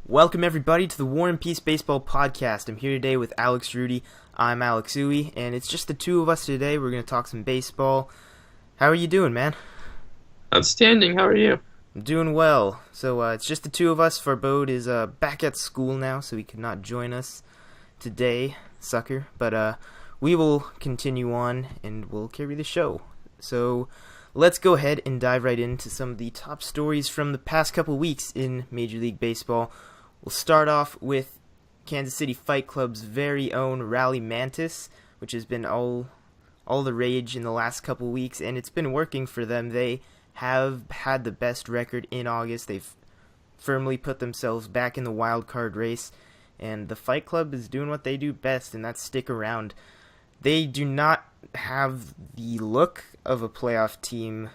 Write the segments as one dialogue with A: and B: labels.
A: Welcome everybody to the War and Peace Baseball Podcast. I'm here today with Alex Rudy. I'm Alex Uwe, and it's just the two of us today. We're going to talk some baseball. How are you doing, man?
B: Outstanding. How are you?
A: I'm doing well. So it's just the two of us. Farbode is back at school now, so he could not join us today, sucker. But we will continue on, and we'll carry the show. So let's go ahead and dive right into some of the top stories from the past couple weeks in Major League Baseball. We'll start off with Kansas City Fight Club's very own Rally Mantis, which has been all the rage in the last couple weeks, and it's been working for them. They have had the best record in August. They've firmly put themselves back in the wild card race, and the Fight Club is doing what they do best, and that's stick around. They do not have the look of a playoff team,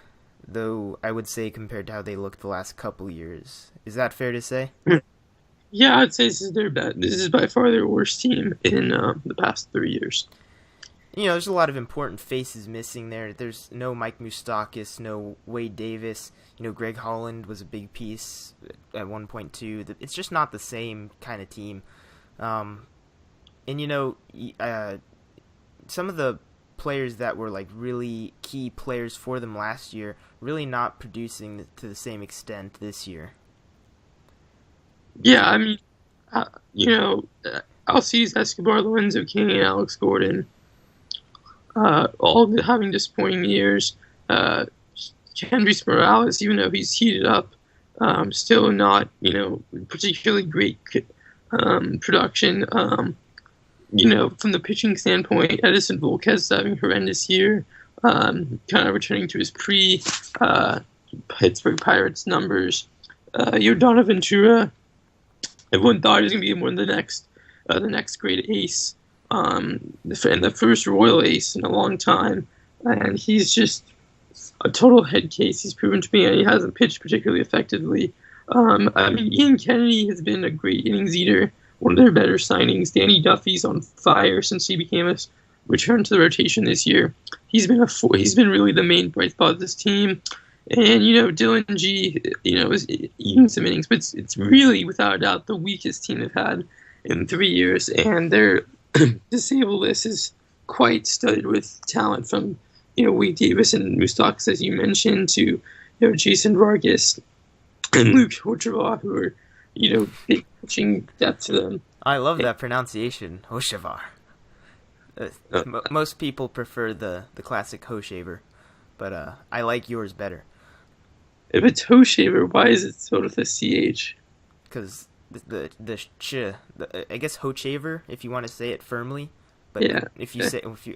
A: though I would say compared to how they looked the last couple years. Is that fair to say?
B: Yeah, I'd say this is their best. This is by far their worst team in the past 3 years.
A: You know, there's a lot of important faces missing there. There's no Mike Moustakas, no Wade Davis. You know, Greg Holland was a big piece at one point too. It's just not the same kind of team. And you know, some of the players that were like really key players for them last year really not producing to the same extent this year.
B: Yeah, I mean, Alcides Escobar, Lorenzo King, and Alex Gordon, all having disappointing years. Dansby Morales, even though he's heated up, still not, particularly great production. From the pitching standpoint, Edison Volquez is having a horrendous year, kind of returning to his pre-Pittsburgh Pirates numbers. Yordano Ventura, everyone thought he was going to be one of the next great ace, and the first Royal ace in a long time, and he's just a total head case. He's proven to me, and he hasn't pitched particularly effectively. Ian Kennedy has been a great innings eater, one of their better signings. Danny Duffy's on fire since he became a return to the rotation this year. He's been really the main bright spot of this team. And, Dylan G, is eating some innings, but it's really, without a doubt, the weakest team they've had in 3 years. And their disabled list is quite studded with talent from, Wade Davis and Moustakas, as you mentioned, to, Jason Vargas and Luke Hochevar, who are, big pitching depth to them.
A: I love that pronunciation, Hochevar. Most people prefer the classic Hoshaver, but I like yours better.
B: If it's Hoshaver, why is it spelled with a CH?
A: Because the I guess Hochaver, if you want to say it firmly. But
B: yeah.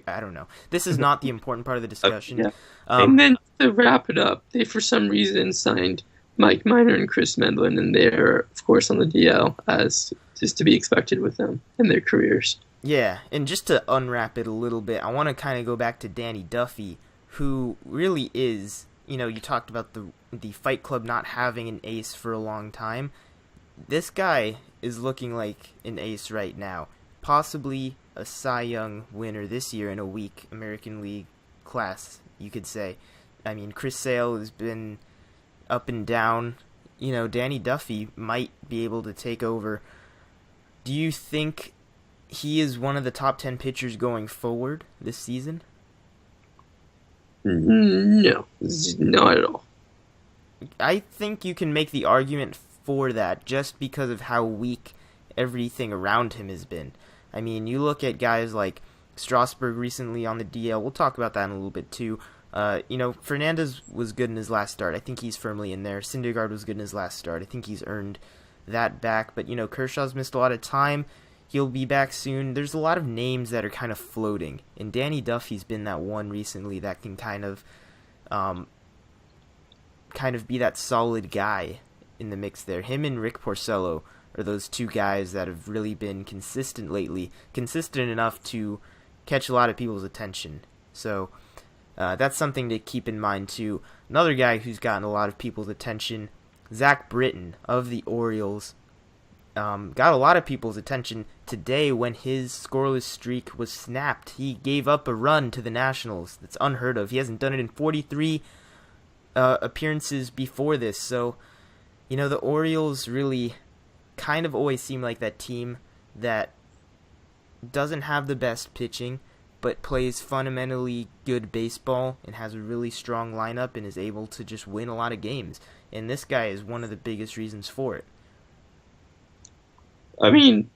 A: I don't know. This is not the important part of the discussion.
B: Yeah. And then to wrap it up, they for some reason signed Mike Minor and Chris Medlin, and they're of course on the DL, as is to be expected with them in their careers.
A: Yeah, and just to unwrap it a little bit, I want to kind of go back to Danny Duffy, who really is. You talked about the Fight Club not having an ace for a long time. This guy is looking like an ace right now. Possibly a Cy Young winner this year in a weak American League class, you could say. I mean, Chris Sale has been up and down. Danny Duffy might be able to take over. Do you think he is one of the top 10 pitchers going forward this season?
B: No, not at all.
A: I think you can make the argument for that just because of how weak everything around him has been. I mean, you look at guys like Strasburg recently on the DL. We'll talk about that in a little bit too. Fernandez was good in his last start. I think he's firmly in there. Syndergaard was good in his last start. I think he's earned that back. But, Kershaw's missed a lot of time. He'll be back soon. There's a lot of names that are kind of floating. And Danny Duffy's been that one recently that can kind of be that solid guy in the mix there. Him and Rick Porcello are those two guys that have really been consistent lately. Consistent enough to catch a lot of people's attention. So that's something to keep in mind too. Another guy who's gotten a lot of people's attention, Zach Britton of the Orioles. Got a lot of people's attention today when his scoreless streak was snapped. He gave up a run to the Nationals. That's unheard of. He hasn't done it in 43 appearances before this. So, the Orioles really kind of always seem like that team that doesn't have the best pitching, but plays fundamentally good baseball and has a really strong lineup and is able to just win a lot of games. And this guy is one of the biggest reasons for it.
B: I mean,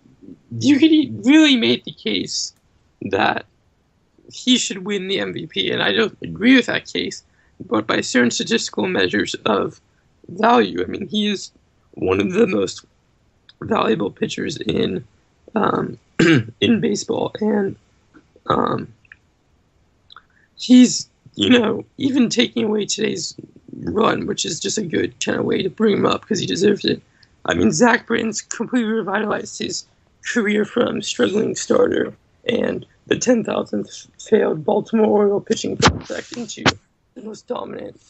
B: you could really make the case that he should win the MVP, and I don't agree with that case, but by certain statistical measures of value, I mean, he is one of the most valuable pitchers in in baseball, and he's, even taking away today's run, which is just a good kind of way to bring him up because he deserves it. I mean, Zach Britton's completely revitalized his career from struggling starter and the 10,000th failed Baltimore Oriole pitching prospect into the most dominant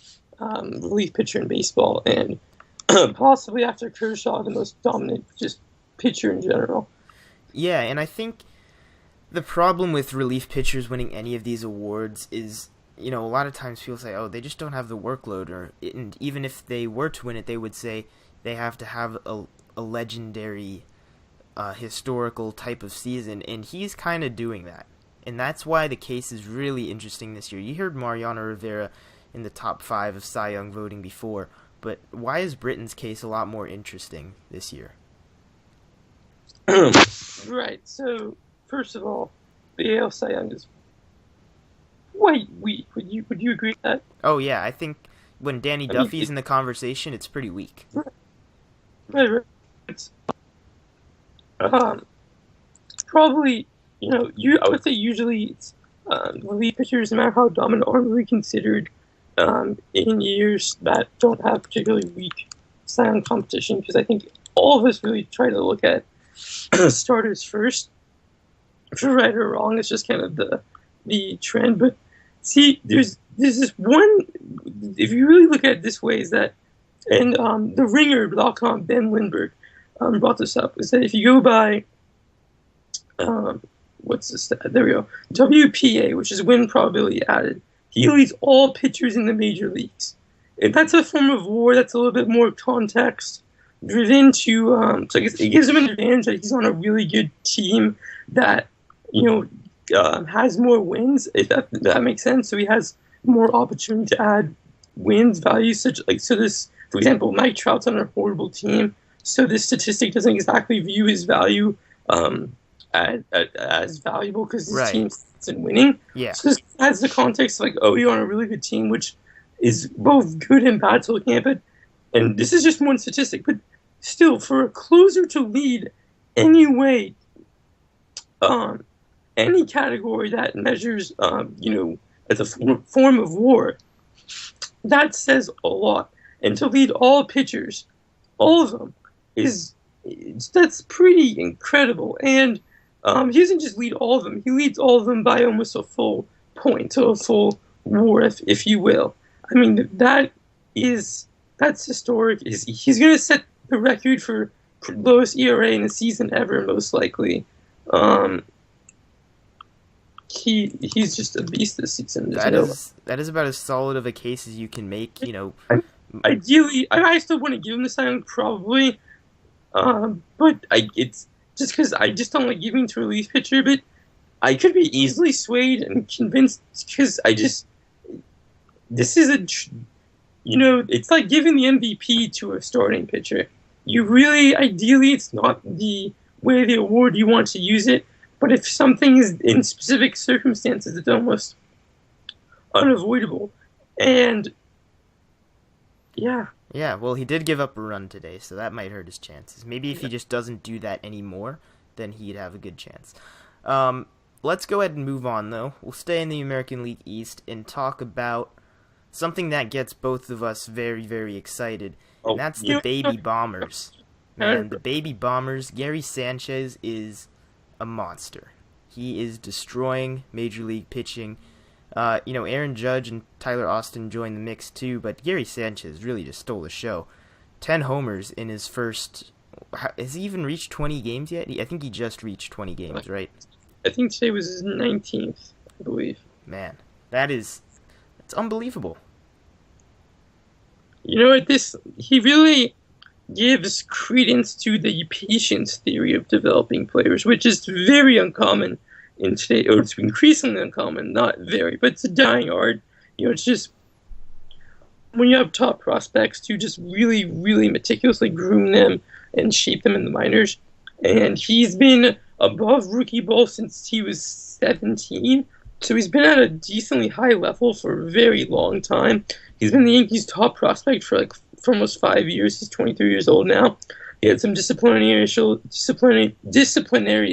B: relief pitcher in baseball, and possibly after Kershaw, the most dominant just pitcher in general.
A: Yeah, and I think the problem with relief pitchers winning any of these awards is, a lot of times people say, oh, they just don't have the workload, and even if they were to win it, they would say they have to have a legendary historical type of season, and he's kind of doing that. And that's why the case is really interesting this year. You heard Mariano Rivera in the top 5 of Cy Young voting before, but why is Britton's case a lot more interesting this year?
B: Right, so first of all, the AL Cy Young is quite weak. Would you agree with that?
A: Oh yeah, I think when Danny Duffy's in the conversation, it's pretty weak.
B: Right. It's, probably, I would say usually it's relief pitchers, no matter how dominant, aren't really considered in years that don't have particularly weak Cy Young competition, because I think all of us really try to look at starters first. For right or wrong, it's just kind of the trend. But see, there's this one, if you really look at it this way, is that, and the Ringer.com, Ben Lindbergh, brought this up, is that if you go by, what's the stat? There we go. WPA, which is win probability added, he leads all pitchers in the major leagues. And that's a form of WAR that's a little bit more context driven to, so I guess it gives him an advantage that he's on a really good team that, has more wins, if that makes sense. So he has more opportunity to add wins, values, so this, for example, Mike Trout's on a horrible team, so this statistic doesn't exactly view his value as valuable because his team isn't winning.
A: Yeah.
B: So this adds the context like, oh, you're on a really good team, which is both good and bad to looking at. But, and this is just one statistic, but still, for a closer to lead any category that measures, as a form of WAR, that says a lot. And to lead all pitchers, all of them, that's pretty incredible. And he doesn't just lead all of them; he leads all of them by almost a full point, so a full WAR, if you will. I mean, that's historic. He's going to set the record for lowest ERA in a season ever, most likely. He's just a beast this season.
A: That is about as solid of a case as you can make.
B: Ideally, I still want to give him the Cy Young probably, but it's just because I just don't like giving to a relief pitcher. But I could be easily swayed and convinced because this is it's like giving the MVP to a starting pitcher. Ideally, it's not the way the award you want to use it. But if something is in specific circumstances, it's almost unavoidable. And yeah.
A: Yeah, well, he did give up a run today, so that might hurt his chances. Maybe if he just doesn't do that anymore, then he'd have a good chance. Let's go ahead and move on, though. We'll stay in the American League East and talk about something that gets both of us very, very excited, and that's the Baby Bombers. Man, the Baby Bombers, Gary Sanchez is a monster. He is destroying Major League pitching. Aaron Judge and Tyler Austin joined the mix too, but Gary Sanchez really just stole the show. 10 homers in his first... Has he even reached 20 games yet? I think he just reached 20 games, right?
B: I think today was his 19th, I believe.
A: Man, it's unbelievable.
B: He really... gives credence to the patience theory of developing players, which is very uncommon in today, or it's increasingly uncommon, not very, but it's a dying art. It's just when you have top prospects to just really, really meticulously groom them and shape them in the minors. And he's been above rookie ball since he was 17, so he's been at a decently high level for a very long time. He's been the Yankees' top prospect for almost 5 years. He's 23 years old now. He had some disciplinary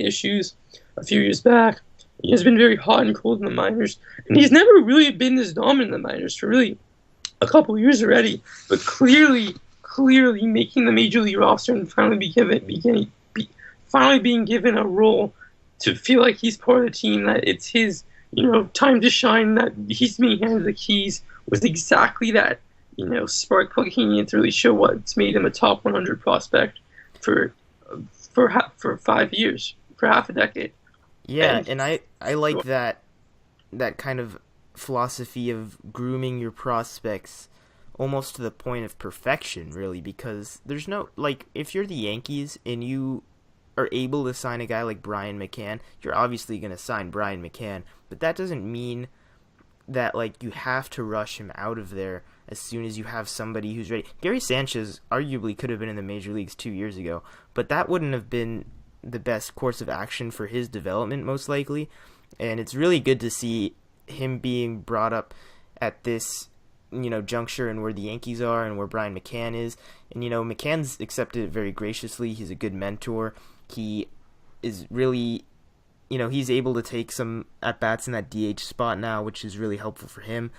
B: issues a few years back. He has been very hot and cold in the minors, and he's never really been this dominant in the minors for really a couple years already. But clearly making the major league roster and finally being given a role to feel like he's part of the team, that it's his time to shine, that he's being handed the keys, was exactly that spark plug he needed to really show what's made him a top 100 prospect for 5 years, for half a decade.
A: Yeah, and I like that kind of philosophy of grooming your prospects almost to the point of perfection, really, because there's no, if you're the Yankees and you are able to sign a guy like Brian McCann, you're obviously going to sign Brian McCann, but that doesn't mean that you have to rush him out of there as soon as you have somebody who's ready. Gary Sanchez arguably could have been in the major leagues 2 years ago, but that wouldn't have been the best course of action for his development, most likely. And it's really good to see him being brought up at this juncture and where the Yankees are and where Brian McCann is. And McCann's accepted it very graciously. He's a good mentor. He is really he's able to take some at-bats in that DH spot now, which is really helpful for him.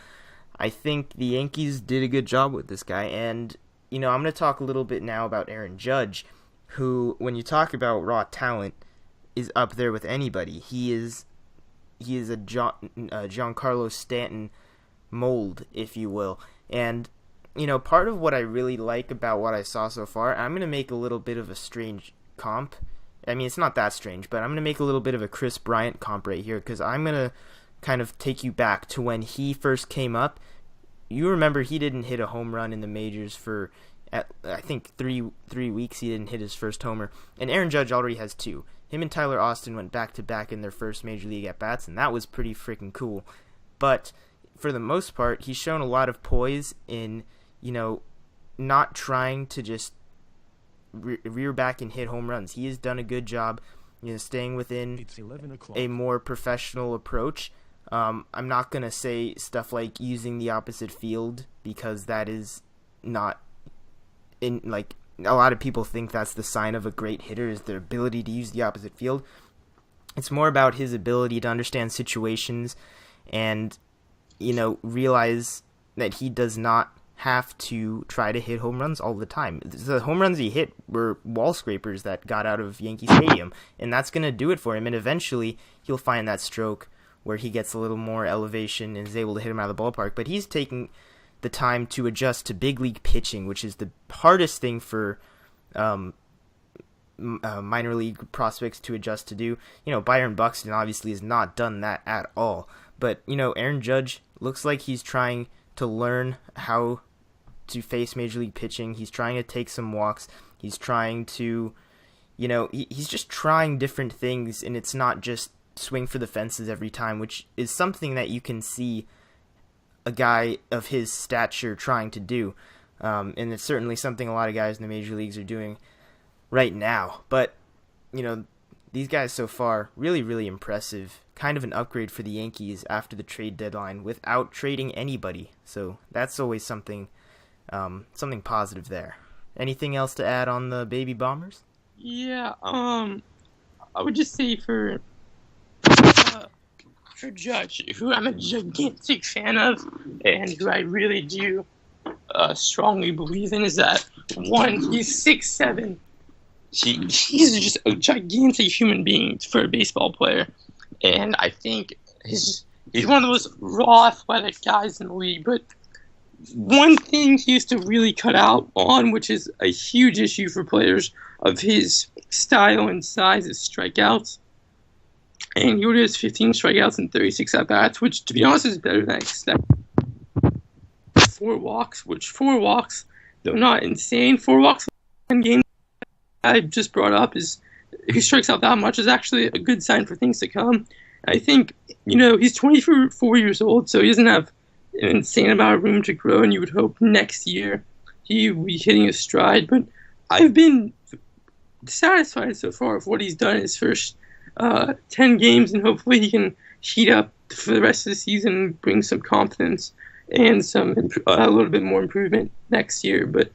A: I think the Yankees did a good job with this guy, and, I'm going to talk a little bit now about Aaron Judge, who, when you talk about raw talent, is up there with anybody. He is a Giancarlo Stanton mold, if you will. And, part of what I really like about what I saw so far, I'm going to make a little bit of a strange comp. I mean, it's not that strange, but I'm going to make a little bit of a Chris Bryant comp right here, because I'm going to kind of take you back to when he first came up. You remember he didn't hit a home run in the majors for, I think, three weeks. He didn't hit his first homer, and Aaron Judge already has 2. Him and Tyler Austin went back-to-back in their first major league at-bats, and that was pretty freaking cool. But for the most part, he's shown a lot of poise in, not trying to just rear back and hit home runs. He has done a good job, staying within a more professional approach. I'm not going to say stuff like using the opposite field, because that is not in, a lot of people think that's the sign of a great hitter, is their ability to use the opposite field. It's more about his ability to understand situations and, realize that he does not have to try to hit home runs all the time. The home runs he hit were wall scrapers that got out of Yankee Stadium, and that's going to do it for him. And eventually he'll find that stroke where he gets a little more elevation and is able to hit him out of the ballpark. But he's taking the time to adjust to big league pitching, which is the hardest thing for minor league prospects to adjust to do. Byron Buxton obviously has not done that at all. But, Aaron Judge looks like he's trying to learn how to face major league pitching. He's trying to take some walks. He's trying to, he's just trying different things, and it's not just swing for the fences every time, which is something that you can see a guy of his stature trying to do. And it's certainly something a lot of guys in the major leagues are doing right now. But, these guys so far, really, really impressive. Kind of an upgrade for the Yankees after the trade deadline without trading anybody. So that's always something positive there. Anything else to add on the Baby Bombers?
B: Yeah, I would just say for Judge, who I'm a gigantic fan of, and who I really do strongly believe in, is that, one, he's 6'7". He's just a gigantic human being for a baseball player, and I think he's one of the most raw athletic guys in the league. But one thing he used to really cut out on, which is a huge issue for players of his style and size, is strikeouts. And he already has 15 strikeouts and 36 at-bats, which, to be honest, is better than I expected. 4 walks, though not insane, 4 walks games I just brought up is he strikes out that much is actually a good sign for things to come. I think, he's 24 years old, so he doesn't have an insane amount of room to grow, and you would hope next year he would be hitting his stride. But I've been satisfied so far with what he's done in his first 10 games, and hopefully he can heat up for the rest of the season and bring some confidence and a little bit more improvement next year. But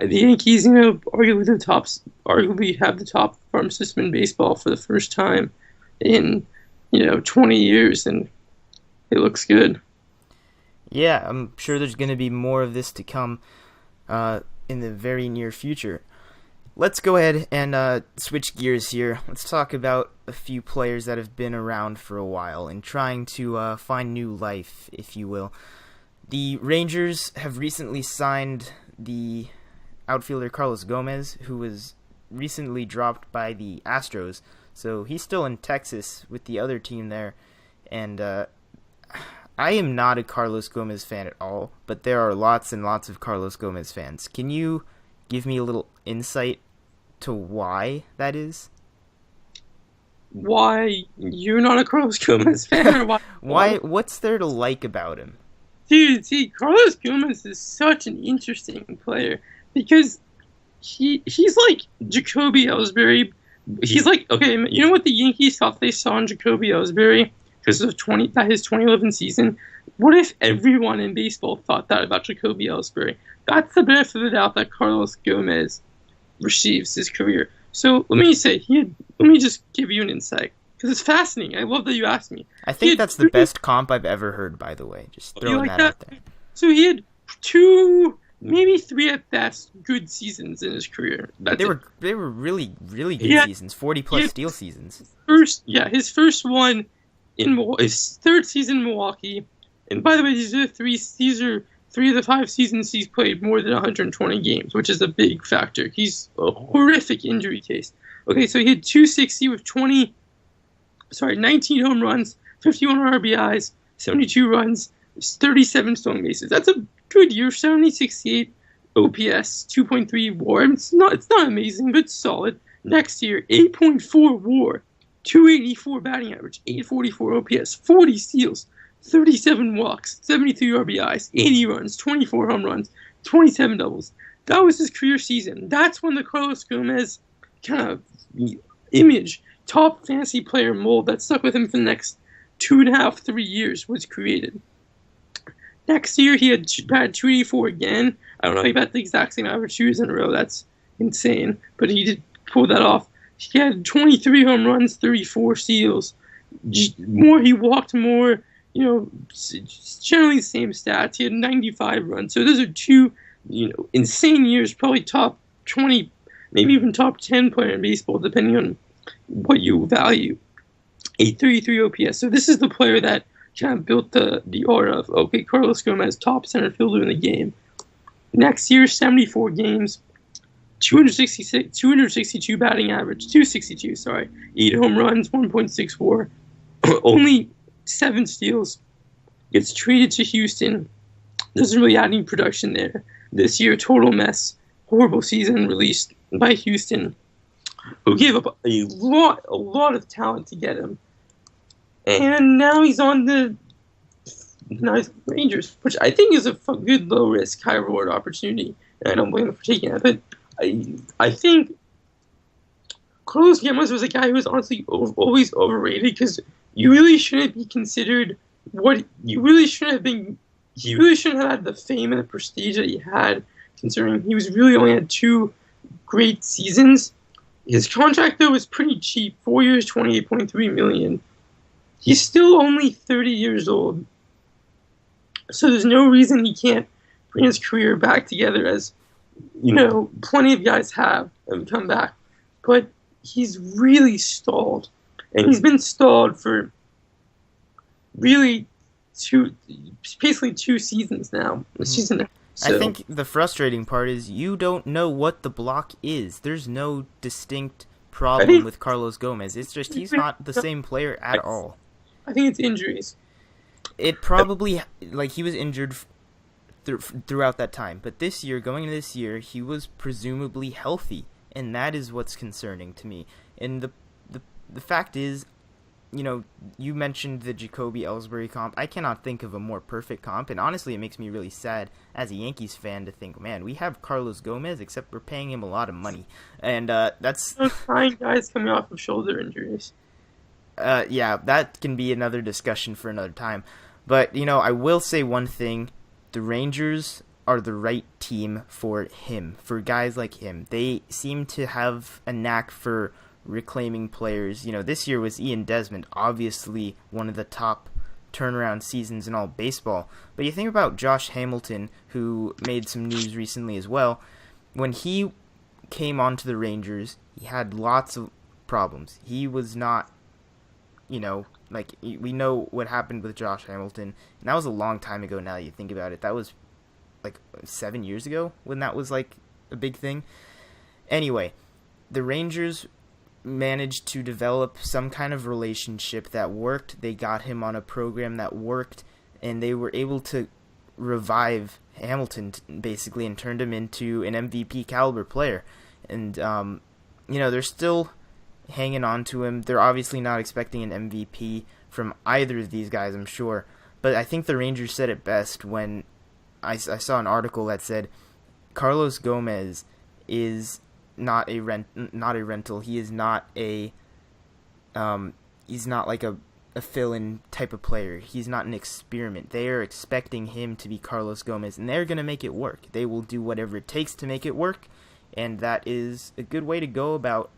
B: the Yankees, arguably have the top farm system in baseball for the first time in 20 years, and it looks good.
A: Yeah, I'm sure there's going to be more of this to come in the very near future. Let's go ahead and switch gears here. Let's talk about a few players that have been around for a while and trying to find new life, if you will. The Rangers have recently signed the outfielder Carlos Gomez, who was recently dropped by the Astros. So he's still in Texas with the other team there. And I am not a Carlos Gomez fan at all, but there are lots and lots of Carlos Gomez fans. Can you give me a little insight to why that is?
B: Why you're not a Carlos Gomez fan? Or
A: why? What's there to like about him?
B: Dude, see, Carlos Gomez is such an interesting player because he's like Jacoby Ellsbury. He's like, okay, you know what the Yankees thought they saw in Jacoby Ellsbury because of his 2011 season? What if everyone in baseball thought that about Jacoby Ellsbury? That's the benefit of the doubt that Carlos Gomez receives his career. So let me just give you an insight because it's fascinating. I love that you asked me.
A: I think that's the best comp I've ever heard, by the way. Just throwing that out there.
B: So he had 2, maybe 3 at best good seasons in his career.
A: They were really, really good seasons, 40-plus steal seasons.
B: His first one his third season in Milwaukee. And by the way, these are 3 of the 5 seasons he's played more than 120 games, which is a big factor. He's a horrific injury case. Okay, so he had 260 with 19 home runs, 51 RBIs, 72 runs, 37 stolen bases. That's a good year. 70-68 OPS, 2.3 WAR. It's not amazing, but it's solid. Next year, 8.4 WAR, 284 batting average, 844 OPS, 40 steals, 37 walks, 73 RBIs, 80 runs, 24 home runs, 27 doubles. That was his career season. That's when the Carlos Gomez kind of image, top fantasy player mold that stuck with him for the next 2.5, 3 years was created. Next year, he had 284 again. I don't know, he bat the exact same average 2 years in a row. That's insane. But he did pull that off. He had 23 home runs, 34 steals. He walked more, generally the same stats. He had 95 runs. So those are 2, insane years, probably top 20, maybe even top 10 player in baseball, depending on what you value. 833 OPS. So this is the player that kind of built the aura of, okay, Carlos Gomez, top center fielder in the game. Next year, 74 games, 262 batting average, 262, 8 home runs, 1.6 WAR, only 7 steals. Gets traded to Houston. Doesn't really add any production there. This year, total mess. Horrible season released by Houston, who gave up a lot of talent to get him. And now he's on the Rangers, which I think is a good low-risk, high-reward opportunity. And I don't blame him for taking it. But I think Carlos Gomez was a guy who was honestly always overrated because you really shouldn't be considered he really shouldn't have had the fame and the prestige that he had, considering he was really only had 2 great seasons. His contract, though, was pretty cheap, 4 years, $28.3 million. He's still only 30 years old, so there's no reason he can't bring his career back together, as plenty of guys have and come back. But he's really stalled, and he's been stalled for really basically 2 seasons now. So,
A: I think the frustrating part is you don't know what the block is. There's no distinct problem with Carlos Gomez. It's just he's not the same player at all.
B: I think it's injuries.
A: It probably, he was injured throughout that time. But this year, going into this year, he was presumably healthy, and that is what's concerning to me. And the fact is, you mentioned the Jacoby Ellsbury comp. I cannot think of a more perfect comp, and honestly, it makes me really sad as a Yankees fan to think, man, we have Carlos Gomez, except we're paying him a lot of money, and that's
B: those fine guys coming off of shoulder injuries.
A: Yeah, that can be another discussion for another time. But I will say one thing: the Rangers are the right team for him, for guys like him. They seem to have a knack for reclaiming players. This year was Ian Desmond, obviously one of the top turnaround seasons in all baseball. But you think about Josh Hamilton, who made some news recently as well. When he came onto the Rangers, he had lots of problems. He was not, we know what happened with Josh Hamilton, and that was a long time ago now that you think about it. That was like 7 years ago when that was like a big thing. Anyway, the Rangers managed to develop some kind of relationship that worked. They got him on a program that worked, and they were able to revive Hamilton basically and turned him into an MVP caliber player. And they're still hanging on to him. They're obviously not expecting an MVP from either of these guys, I'm sure. But I think the Rangers said it best when I saw an article that said Carlos Gomez is not a rental. He is not he's not like a fill-in type of player. He's not an experiment. They are expecting him to be Carlos Gomez, and they're going to make it work. They will do whatever it takes to make it work, and that is a good way to go about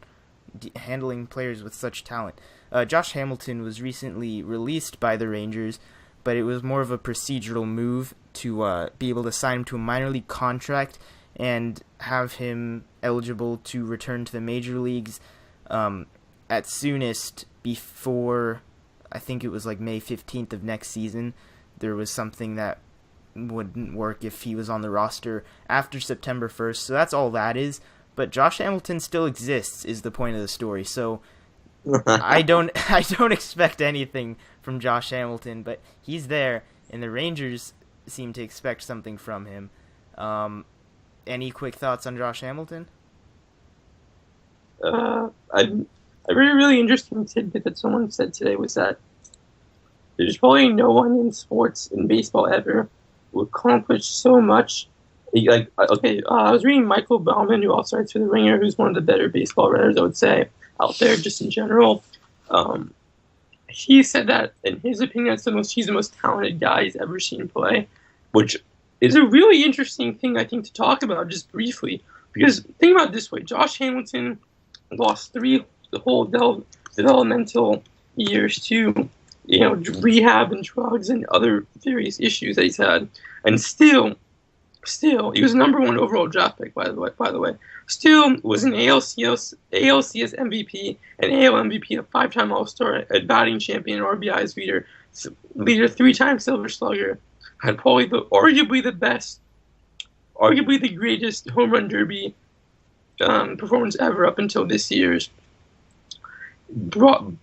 A: handling players with such talent. Josh Hamilton was recently released by the Rangers, but it was more of a procedural move to be able to sign him to a minor league contract and have him eligible to return to the major leagues at soonest before, I think it was like May 15th of next season. There was something that wouldn't work if he was on the roster after September 1st, so that's all that is. But Josh Hamilton still exists is the point of the story, so I don't expect anything from Josh Hamilton, but he's there, and the Rangers seem to expect something from him. Any quick thoughts on Josh Hamilton?
B: A really interesting tidbit that someone said today was that there's probably no one in sports, in baseball ever, who accomplished so much. I was reading Michael Bauman, who also writes for The Ringer, who's one of the better baseball writers, I would say, out there just in general. He said that, in his opinion, he's the most talented guy he's ever seen play, which is a really interesting thing, I think, to talk about just briefly. Because think about it this way. Josh Hamilton lost the whole developmental years to rehab and drugs and other various issues that he's had. And still, he was number one overall draft pick, by the way. Still was an ALCS MVP, an AL MVP, a 5-time All-Star, a batting champion, RBIs leader, 3-time Silver Slugger, had probably arguably the greatest home run derby performance ever up until this year's.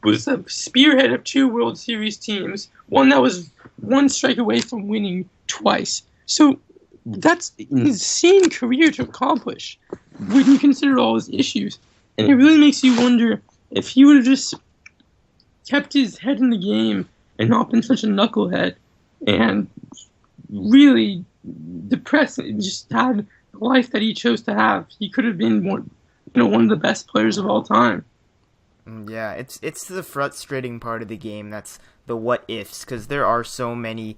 B: Was a spearhead of 2 World Series teams, one that was 1 strike away from winning twice. So that's an insane career to accomplish when you consider all his issues. And it really makes you wonder if he would have just kept his head in the game and not been such a knucklehead and really depressed and just had the life that he chose to have. He could have been one of the best players of all time.
A: Yeah, it's the frustrating part of the game. That's the what ifs, because there are so many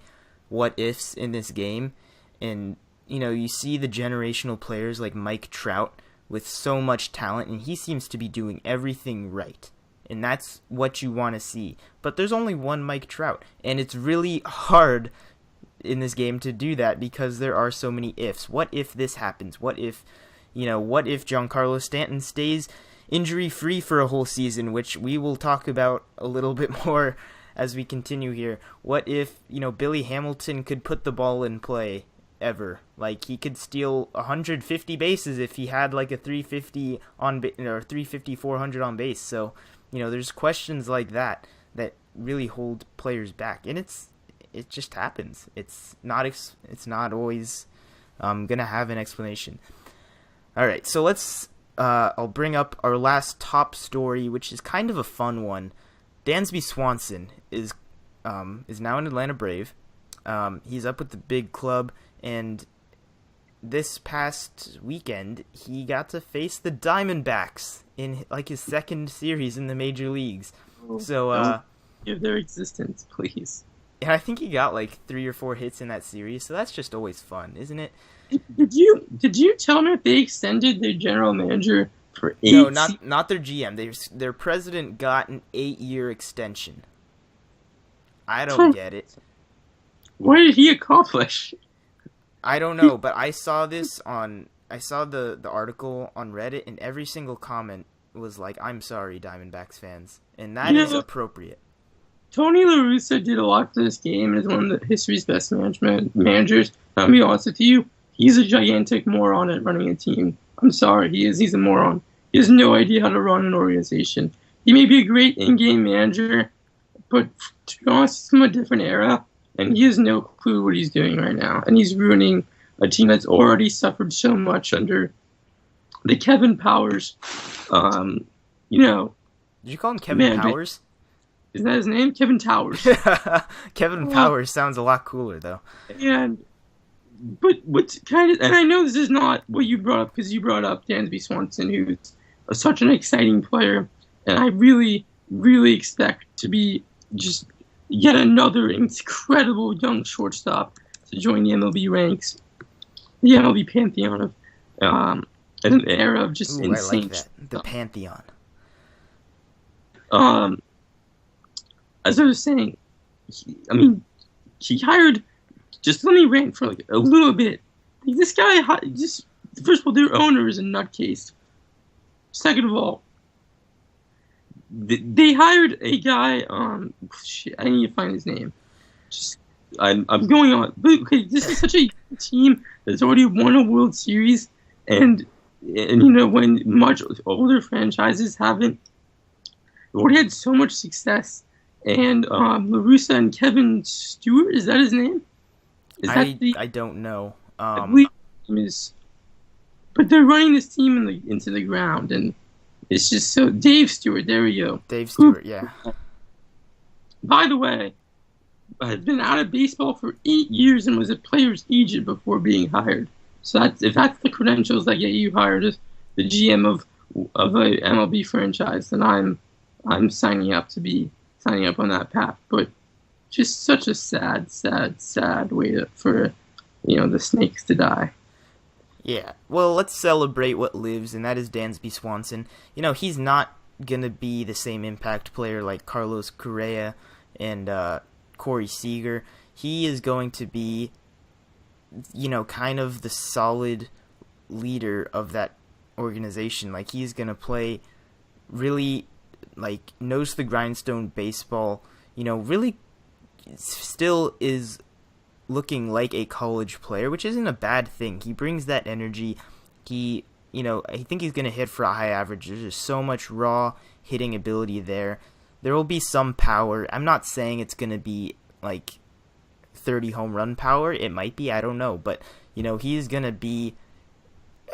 A: what ifs in this game. And, you see the generational players like Mike Trout with so much talent, and he seems to be doing everything right. And that's what you want to see. But there's only one Mike Trout, and it's really hard in this game to do that because there are so many ifs. What if this happens? What if Giancarlo Stanton stays injury-free for a whole season, which we will talk about a little bit more as we continue here. What if, Billy Hamilton could put the ball in play ever? Like, he could steal 150 bases if he had like a 350 or 350 400 on base. So, there's questions like that really hold players back. And it just happens. It's not always gonna have an explanation. All right, so let's. I'll bring up our last top story, which is kind of a fun one. Dansby Swanson is now an Atlanta Brave. He's up with the big club, and this past weekend he got to face the Diamondbacks in like his second series in the major leagues. So
B: give their existence, please.
A: And I think he got like 3 or 4 hits in that series, so that's just always fun, isn't it?
B: Did you tell me if they extended their general manager for 8?
A: No, not their GM. Their president got an 8-year extension. I don't get it.
B: What did he accomplish?
A: I don't know, but I saw the article on Reddit, and every single comment was like, "I'm sorry, Diamondbacks fans," and that is appropriate.
B: Tony La Russa did a lot for this game and is one of the history's best managers. I'll be honest with you, he's a gigantic moron at running a team. I'm sorry, he is. He's a moron. He has no idea how to run an organization. He may be a great in-game manager, but to be honest, he's from a different era, and he has no clue what he's doing right now. And he's ruining a team that's already suffered so much under the Kevin Powers.
A: Did you call him Kevin Powers?
B: Isn't that his name? Kevin Towers.
A: Kevin Powers sounds a lot cooler, though.
B: But what's kind of, and I know this is not what you brought up, because you brought up Dansby Swanson, who's such an exciting player, and I really, really expect to be just yet another incredible young shortstop to join the MLB ranks, the MLB pantheon of an era of just insane.
A: I like that. The pantheon.
B: As I was saying, he hired. Just let me rant for like a little bit. This guy, first of all, their owner is a nutcase. Second of all, they hired a guy. I need to find his name. I'm going on. But okay, this is such a team that's already won a World Series, and when much older franchises haven't already had so much success. And La Russa and Kevin Stewart, is that his name?
A: I don't know.
B: I believe his name is, but they're running this team into the ground, and it's just so. Dave Stewart, there we go.
A: Dave Stewart, yeah.
B: By the way, has been out of baseball for 8 years and was a player's agent before being hired. So if that's the credentials that get you hired as the GM of a MLB franchise, then I'm signing up on that path. But just such a sad, sad, sad way for the snakes to die.
A: Yeah. Well, let's celebrate what lives, and that is Dansby Swanson. He's not gonna be the same impact player like Carlos Correa and Corey Seager. He is going to be, kind of the solid leader of that organization. Like, he's gonna play really, like, nose to the grindstone baseball. Really still is looking like a college player, which isn't a bad thing. He brings that energy. I think he's going to hit for a high average. There's just so much raw hitting ability there. There will be some power. I'm not saying it's going to be like 30 home run power. It might be, I don't know. But, he's going to be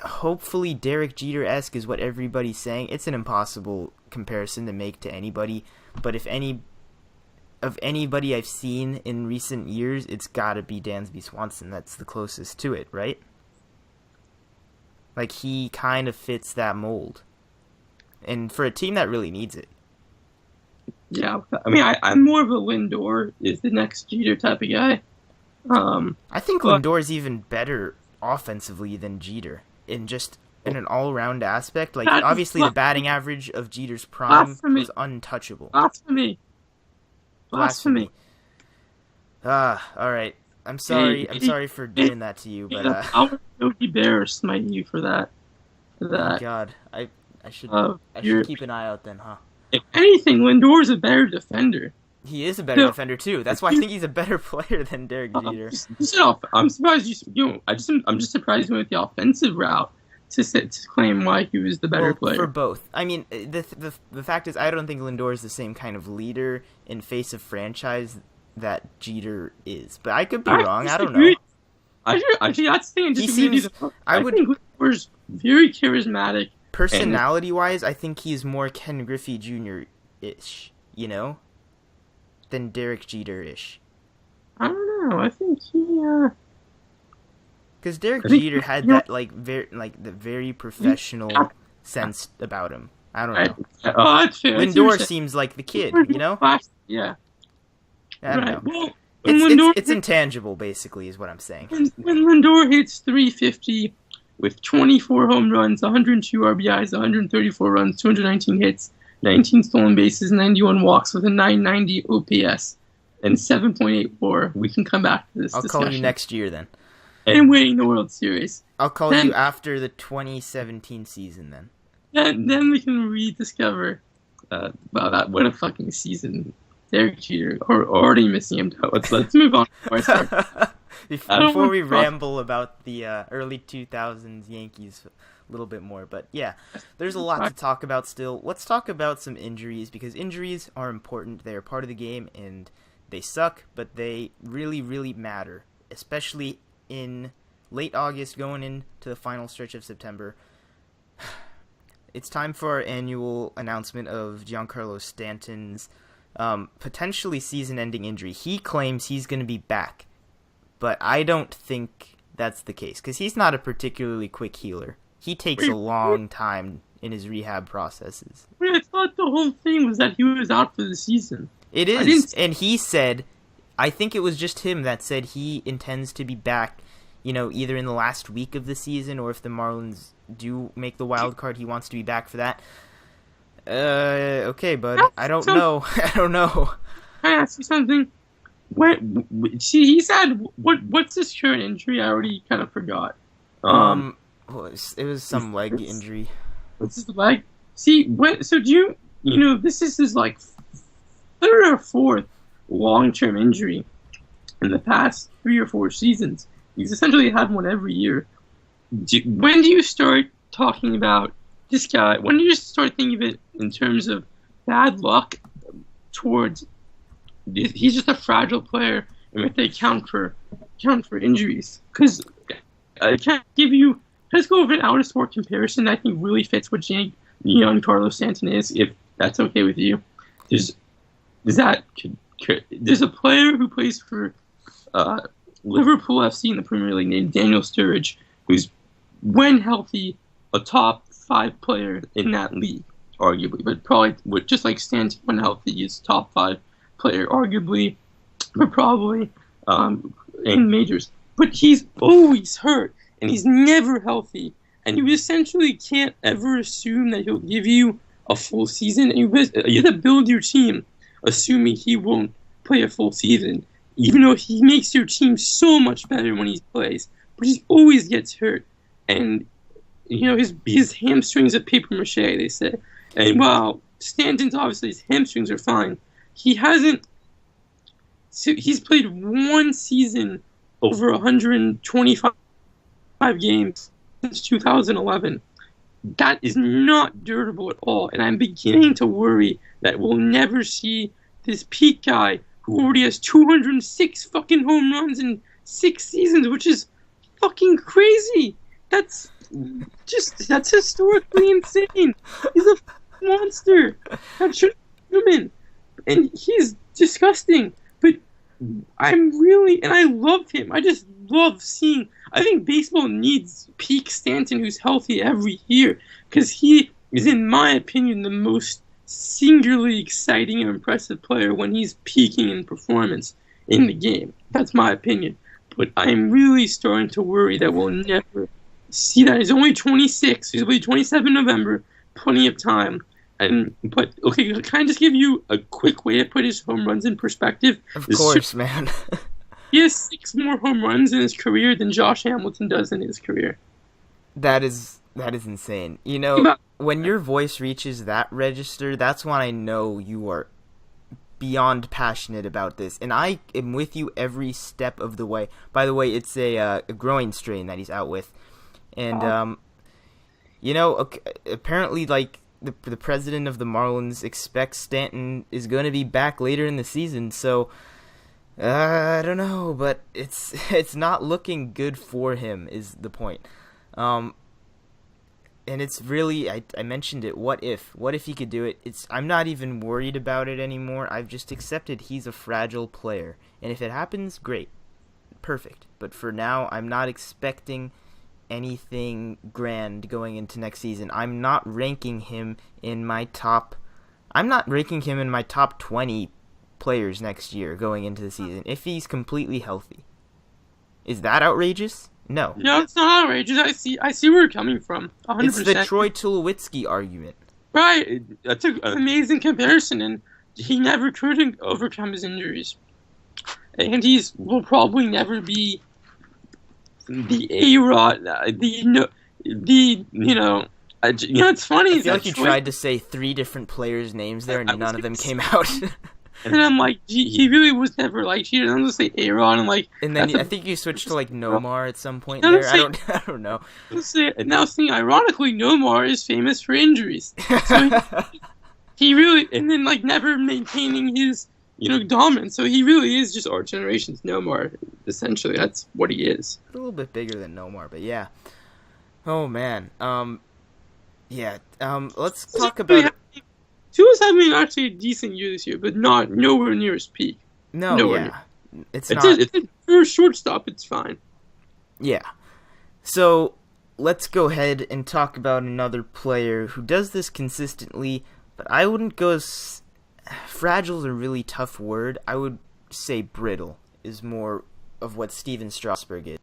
A: hopefully Derek Jeter-esque is what everybody's saying. It's an impossible comparison to make to anybody. But if anybody I've seen in recent years, it's got to be Dansby Swanson. That's the closest to it, right? Like, he kind of fits that mold. And for a team that really needs it.
B: Yeah, I'm more of a Lindor is the next Jeter type of guy.
A: I think Lindor's even better offensively than Jeter in an all-around aspect. Like, obviously the batting average of Jeter's prime was untouchable. Blasphemy. All right. I'm sorry. I'm sorry for doing that to you, but
B: I'll Yogi Bear smite you for that.
A: Oh God, I should keep an eye out then, huh?
B: If anything, Lindor's a better defender.
A: He is a better defender too. That's why I think he's a better player than Derek Jeter.
B: I'm surprised I'm just surprised you went the offensive route to claim why he was the better player.
A: For both. I mean, the fact is, I don't think Lindor is the same kind of leader and face of franchise that Jeter is. But I could be wrong. I don't know.
B: disagree. Actually, that's the thing. I disagree with you. I think Lindor's very charismatic.
A: Personality-wise, I think he's more Ken Griffey Jr.-ish, you know, than Derek Jeter-ish.
B: I don't know. I think
A: because Derek Jeter had that the very professional sense about him. I don't know.
B: That's fair.
A: Lindor seems like the kid, you know?
B: Yeah.
A: I don't know.
B: Well,
A: it's intangible, basically, is what I'm saying.
B: When Lindor hits 350 with 24 home runs, 102 RBIs, 134 runs, 219 hits, 19 stolen bases, 91 walks with a 990 OPS and 7.8 WAR, we can come back to this discussion.
A: I'll call you next year, then.
B: And winning the World Series.
A: I'll call you after the 2017 season, then.
B: Then we can rediscover. Wow, what a fucking season! Derek Jeter, already missing him. Let's move on.
A: Before we ramble about the early 2000s Yankees a little bit more, but yeah, there's a lot to talk about still. Let's talk about some injuries, because injuries are important. They are part of the game, and they suck, but they really, really matter, especially in late August going into the final stretch of September. It's time for our annual announcement of Giancarlo Stanton's potentially season-ending injury. He claims he's going to be back, but I don't think that's the case, because he's not a particularly quick healer. He takes a long time in his rehab processes.
B: I thought the whole thing was that he was out for the season.
A: It is, and he said, I think it was just him that said he intends to be back, either in the last week of the season, or if the Marlins do make the wild card, he wants to be back for that. Okay, bud. I don't know. I don't know.
B: Can I ask you something? He said, what's his current injury? I already kind of forgot.
A: It was some leg injury.
B: What's his leg? So do you, this is his, third or fourth long-term injury in the past 3 or 4 seasons. He's essentially had one every year. When do you start talking about this guy? When do you start thinking of it in terms of bad luck towards he's just a fragile player, and if they count for injuries? Because I can't give you. Let's go over an out-of-sport comparison that I think really fits what Giancarlo Stanton is, if that's okay with you. There's a player who plays for Liverpool FC in the Premier League named Daniel Sturridge, who's, when healthy, a top 5 player in that league, arguably. But probably, just like Stanton, when healthy, he's top 5 player, arguably, but probably in majors. But he's always hurt, and he's never healthy. And you essentially can't ever assume that he'll give you a full season. And you have to build your team assuming he won't play a full season, even though he makes your team so much better when he plays. But he always gets hurt. And, his hamstrings are paper mache, they say. And while Stanton's, obviously, his hamstrings are fine, he's played one season over 125 games since 2011. That is not durable at all, and I'm beginning to worry that we'll never see this peak guy who already has 206 fucking home runs in 6 seasons, which is fucking crazy. That's historically insane. He's a monster. That should be human, and he's disgusting. But and I love him. I just love seeing. I think baseball needs peak Stanton, who's healthy every year, because he is, in my opinion, the most singularly exciting and impressive player when he's peaking in performance in the game. That's my opinion. But I'm really starting to worry that we'll never see that. He's only 26. He'll be 27 in November. Plenty of time. But okay, can I just give you a quick way to put his home runs in perspective?
A: Of course, man.
B: He has 6 more home runs in his career than Josh Hamilton does in his career.
A: That is insane. When your voice reaches that register, that's when I know you are beyond passionate about this. And I am with you every step of the way. By the way, it's a groin strain that he's out with. And, apparently, the president of the Marlins expects Stanton is going to be back later in the season. So I don't know, but it's not looking good for him. Is the point? Um, and it's really I mentioned it. What if? What if he could do it? I'm not even worried about it anymore. I've just accepted he's a fragile player, and if it happens, great, perfect. But for now, I'm not expecting anything grand going into next season. I'm not ranking him in my top. I'm not ranking him in my top 20 players next year going into the season if he's completely healthy. Is that outrageous? No.
B: No, it's not outrageous. I see where you're coming from. 100%.
A: It's the Troy Tulowitzki argument.
B: Right. That's an amazing comparison, and he never could overcome his injuries. And will probably never be the A-Rod, it's funny.
A: I feel like you tried to say 3 different players' names there, and none of them came out.
B: And I'm like, he really was never like cheated. I'm gonna say A-Rod,
A: and then I think you switched to like Nomar at some point there. I don't know.
B: Now, ironically, Nomar is famous for injuries. So he really, and then like never maintaining his dominance. So he really is just our generation's Nomar. Essentially, that's what he is.
A: A little bit bigger than Nomar, but yeah. Oh man. Yeah. Let's talk about.
B: Tua's having actually a decent year this year, but nowhere near his peak.
A: Nowhere near. It's not.
B: For a shortstop, it's fine.
A: Yeah. So let's go ahead and talk about another player who does this consistently, but I wouldn't go as fragile is a really tough word. I would say brittle is more of what Steven Strasburg is.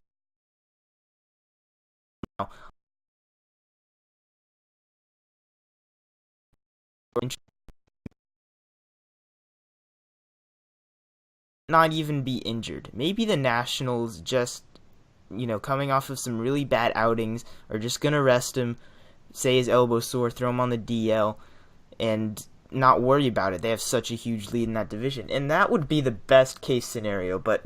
A: Not even be injured. Maybe the Nationals just, coming off of some really bad outings, are just going to rest him, say his elbow's sore, throw him on the DL, and not worry about it. They have such a huge lead in that division. And that would be the best case scenario, but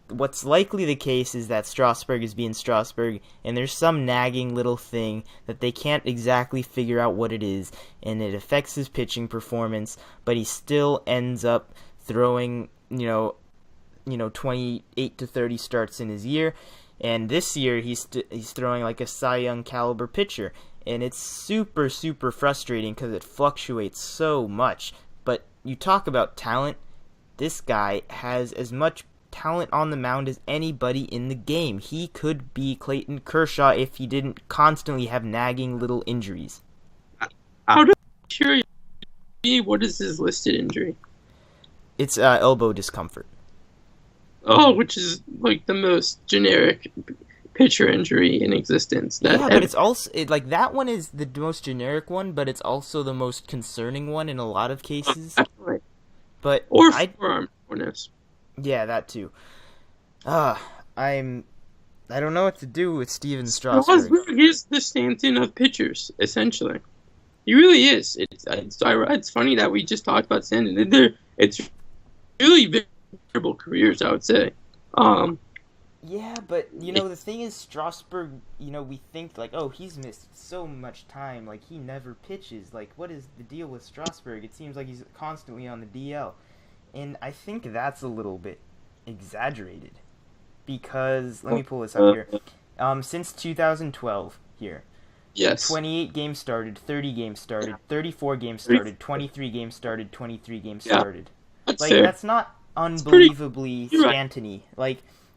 A: what's likely the case is that Strasburg is being Strasburg, and there's some nagging little thing that they can't exactly figure out what it is, and it affects his pitching performance, but he still ends up throwing, 28 to 30 starts in his year, and this year he's throwing like a Cy Young caliber pitcher. And it's super, super frustrating because it fluctuates so much. But you talk about talent, this guy has as much talent on the mound as anybody in the game. He could be Clayton Kershaw if he didn't constantly have nagging little injuries.
B: Out of curiosity, what is his listed injury?
A: It's elbow discomfort.
B: Oh, which is like the most generic pitcher injury in existence.
A: But it's also that one is the most generic one, but it's also the most concerning one in a lot of cases.
B: Definitely.
A: But
B: forearm soreness.
A: Yeah, that too. I don't know what to do with Steven Strasburg.
B: Strasburg is the Stanton of pitchers, essentially. He really is. It's funny that we just talked about Stanton. It's really variable careers, I would say.
A: Yeah, but, the thing is, Strasburg, we think, he's missed so much time, he never pitches, what is the deal with Strasburg? It seems like he's constantly on the DL, and I think that's a little bit exaggerated, because, let me pull this up here, since 2012, here,
B: yes,
A: 28 games started, 30 games started, 34 games started, 23 games started, 23 games started. That's not unbelievably Stanton-y,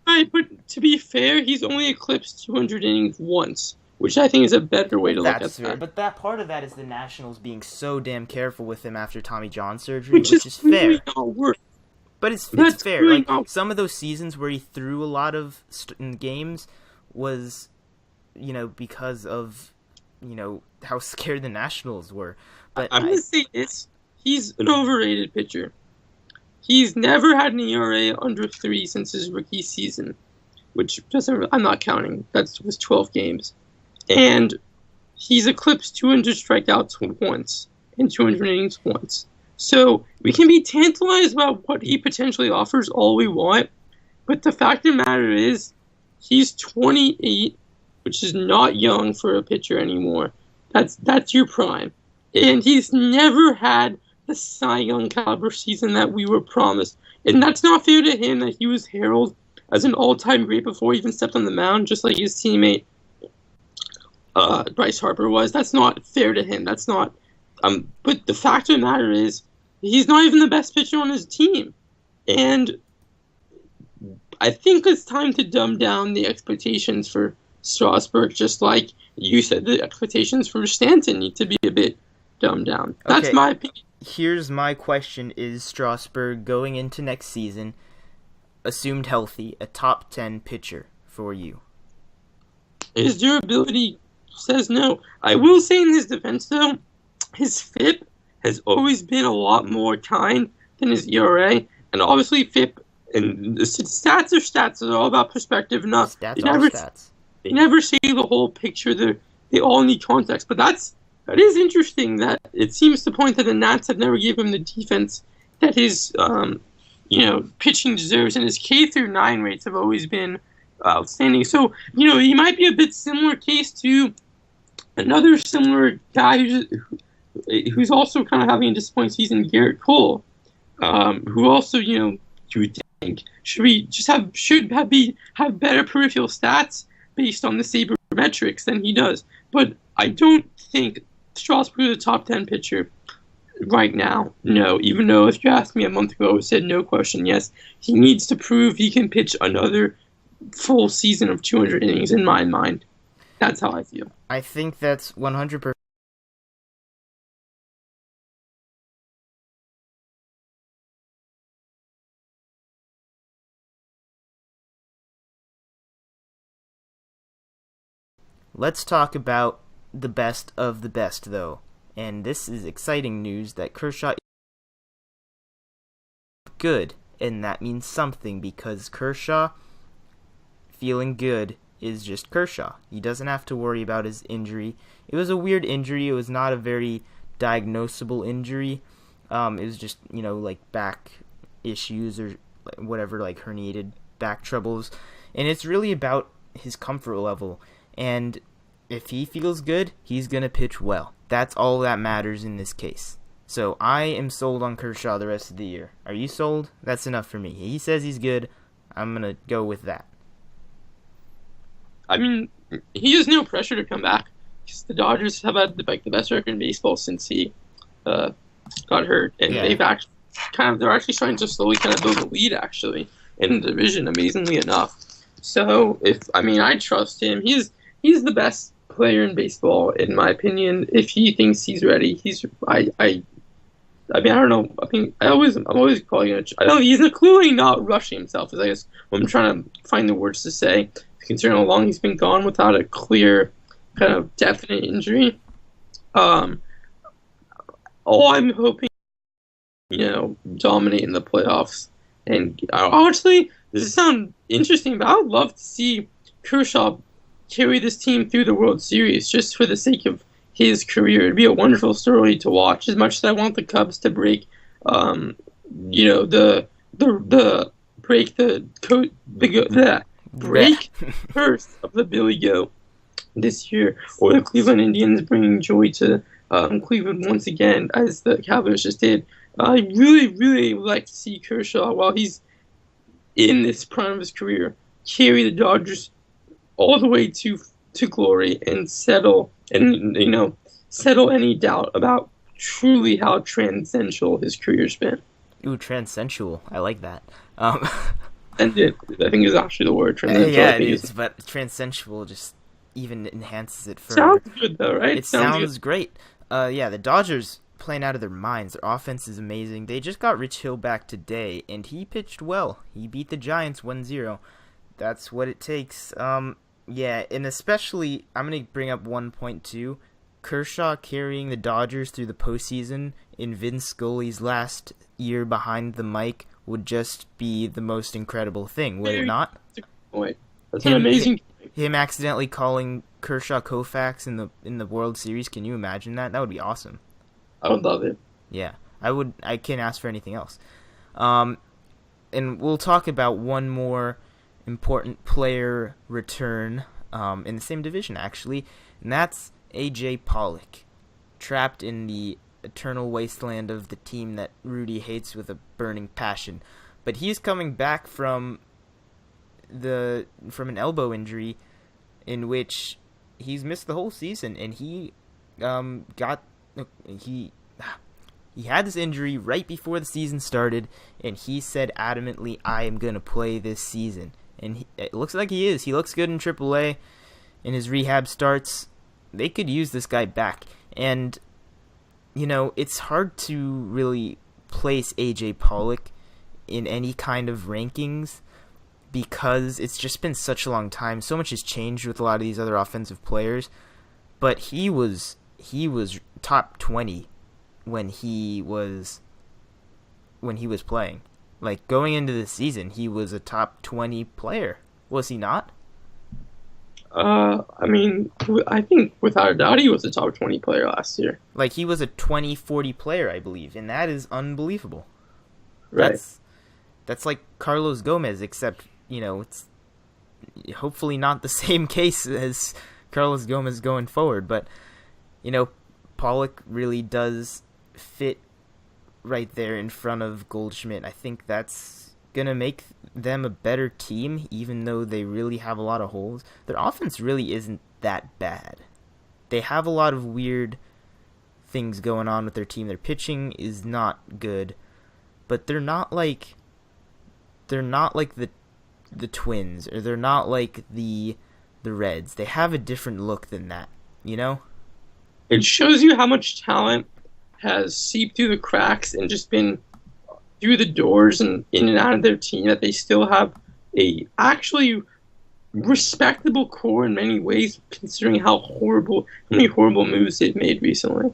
B: Right, but to be fair, he's only eclipsed 200 innings once, which I think is a better way to look at that.
A: Fair, but that part of that is the Nationals being so damn careful with him after Tommy John surgery, which is fair. But it's fair.
B: Really
A: some of those seasons where he threw a lot of games was, because of, how scared the Nationals were. But
B: I'm going to say this. He's an overrated pitcher. He's never had an ERA under 3 since his rookie season, which I'm not counting. That was 12 games. And he's eclipsed 200 strikeouts once and 200 innings once. So we can be tantalized about what he potentially offers all we want, but the fact of the matter is he's 28, which is not young for a pitcher anymore. That's your prime. And he's never had the Cy Young caliber season that we were promised. And that's not fair to him that he was heralded as an all-time great before he even stepped on the mound, just like his teammate Bryce Harper was. That's not fair to him. That's not. But the fact of the matter is, he's not even the best pitcher on his team. And I think it's time to dumb down the expectations for Strasburg, just like you said the expectations for Stanton need to be a bit dumbed down. That's my opinion.
A: Here's my question. Is Strasburg going into next season, assumed healthy, a top 10 pitcher for you?
B: His durability says no. I will say in his defense, though, his FIP has always been a lot more kind than his ERA. And obviously FIP and stats are stats. They're all about perspective.
A: Stats.
B: They never say the whole picture. They all need context. But that is interesting that it seems to point that the Nats have never given him the defense that his pitching deserves. And his K through 9 rates have always been outstanding. So, he might be a bit similar case to another similar guy who's also kind of having a disappointing season, Garrett Cole, who also, you would think should have better peripheral stats based on the sabermetrics than he does. But I don't think Strasburg is a top 10 pitcher right now. No, even though if you asked me a month ago, I said no question, yes, he needs to prove he can pitch another full season of 200 innings in my mind. That's how I feel.
A: I think that's 100%. Let's talk about the best of the best, though. And this is exciting news that Kershaw is good, and that means something because Kershaw feeling good is just Kershaw. He doesn't have to worry about his injury. It was a weird injury. It was not a very diagnosable injury. It was just, like back issues or whatever, like herniated back troubles. And it's really about his comfort level. And if he feels good, he's going to pitch well. That's all that matters in this case. So I am sold on Kershaw the rest of the year. Are you sold? That's enough for me. He says he's good. I'm going to go with that.
B: I mean, he has no pressure to come back because the Dodgers have had the best record in baseball since he got hurt, and they're actually starting to slowly kind of build a lead actually in the division. Amazingly enough, so I trust him. He's the best player in baseball in my opinion. If he thinks he's ready, I don't know. I'm always calling it. He's clearly not rushing himself. Is I guess what I'm trying to find the words to say. Considering how long he's been gone without a clear, kind of definite injury, all I'm hoping, dominate in the playoffs. And honestly, this sounds interesting, but I would love to see Kershaw carry this team through the World Series just for the sake of his career. It'd be a wonderful story to watch. As much as I want the Cubs to break, break curse of the Billy Goat this year, or the Cleveland Indians bringing joy to Cleveland once again, as the Cavaliers just did. I really, really would like to see Kershaw, while he's in this prime of his career, carry the Dodgers all the way to glory and settle any doubt about truly how transcendental his career's been.
A: Ooh, transcendental. I like that.
B: And I think is actually the word.
A: Yeah, it is, but transcendental just even enhances it further.
B: Sounds good, though, right?
A: It sounds great. The Dodgers playing out of their minds. Their offense is amazing. They just got Rich Hill back today, and he pitched well. He beat the Giants 1-0. That's what it takes. And especially, I'm going to bring up 1.2. Kershaw carrying the Dodgers through the postseason in Vin Scully's last year behind the mic would just be the most incredible thing, would it not?
B: That's an amazing.
A: Him accidentally calling Kershaw Koufax in the World Series. Can you imagine that? That would be awesome.
B: I would love it.
A: Yeah, I would. I can't ask for anything else. And we'll talk about one more important player return in the same division, actually, and that's A.J. Pollock, trapped in the eternal wasteland of the team that Rudy hates with a burning passion. But he's coming back from an elbow injury in which he's missed the whole season, and he had this injury right before the season started, and he said adamantly, I am going to play this season. And it looks like he is. He looks good in AAA in his rehab starts. They could use this guy back. And, it's hard to really place A.J. Pollock in any kind of rankings because it's just been such a long time. So much has changed with a lot of these other offensive players. But he was top 20 when he was playing. Like, going into the season, he was a top 20 player. Was he not?
B: I think without a doubt he was a top 20 player last year.
A: Like, he was a 20-40 player, I believe, and that is unbelievable.
B: Right.
A: That's like Carlos Gomez, except, it's hopefully not the same case as Carlos Gomez going forward, but, Pollock really does fit right there in front of Goldschmidt. I think that's going to make them a better team, even though they really have a lot of holes. Their offense really isn't that bad. They have a lot of weird things going on with their team. Their pitching is not good, but they're not like the Twins, or they're not like the Reds. They have a different look than that,
B: It shows you how much talent has seeped through the cracks and just been through the doors and in and out of their team, that they still have a actually respectable core in many ways, considering how many horrible moves they've made recently.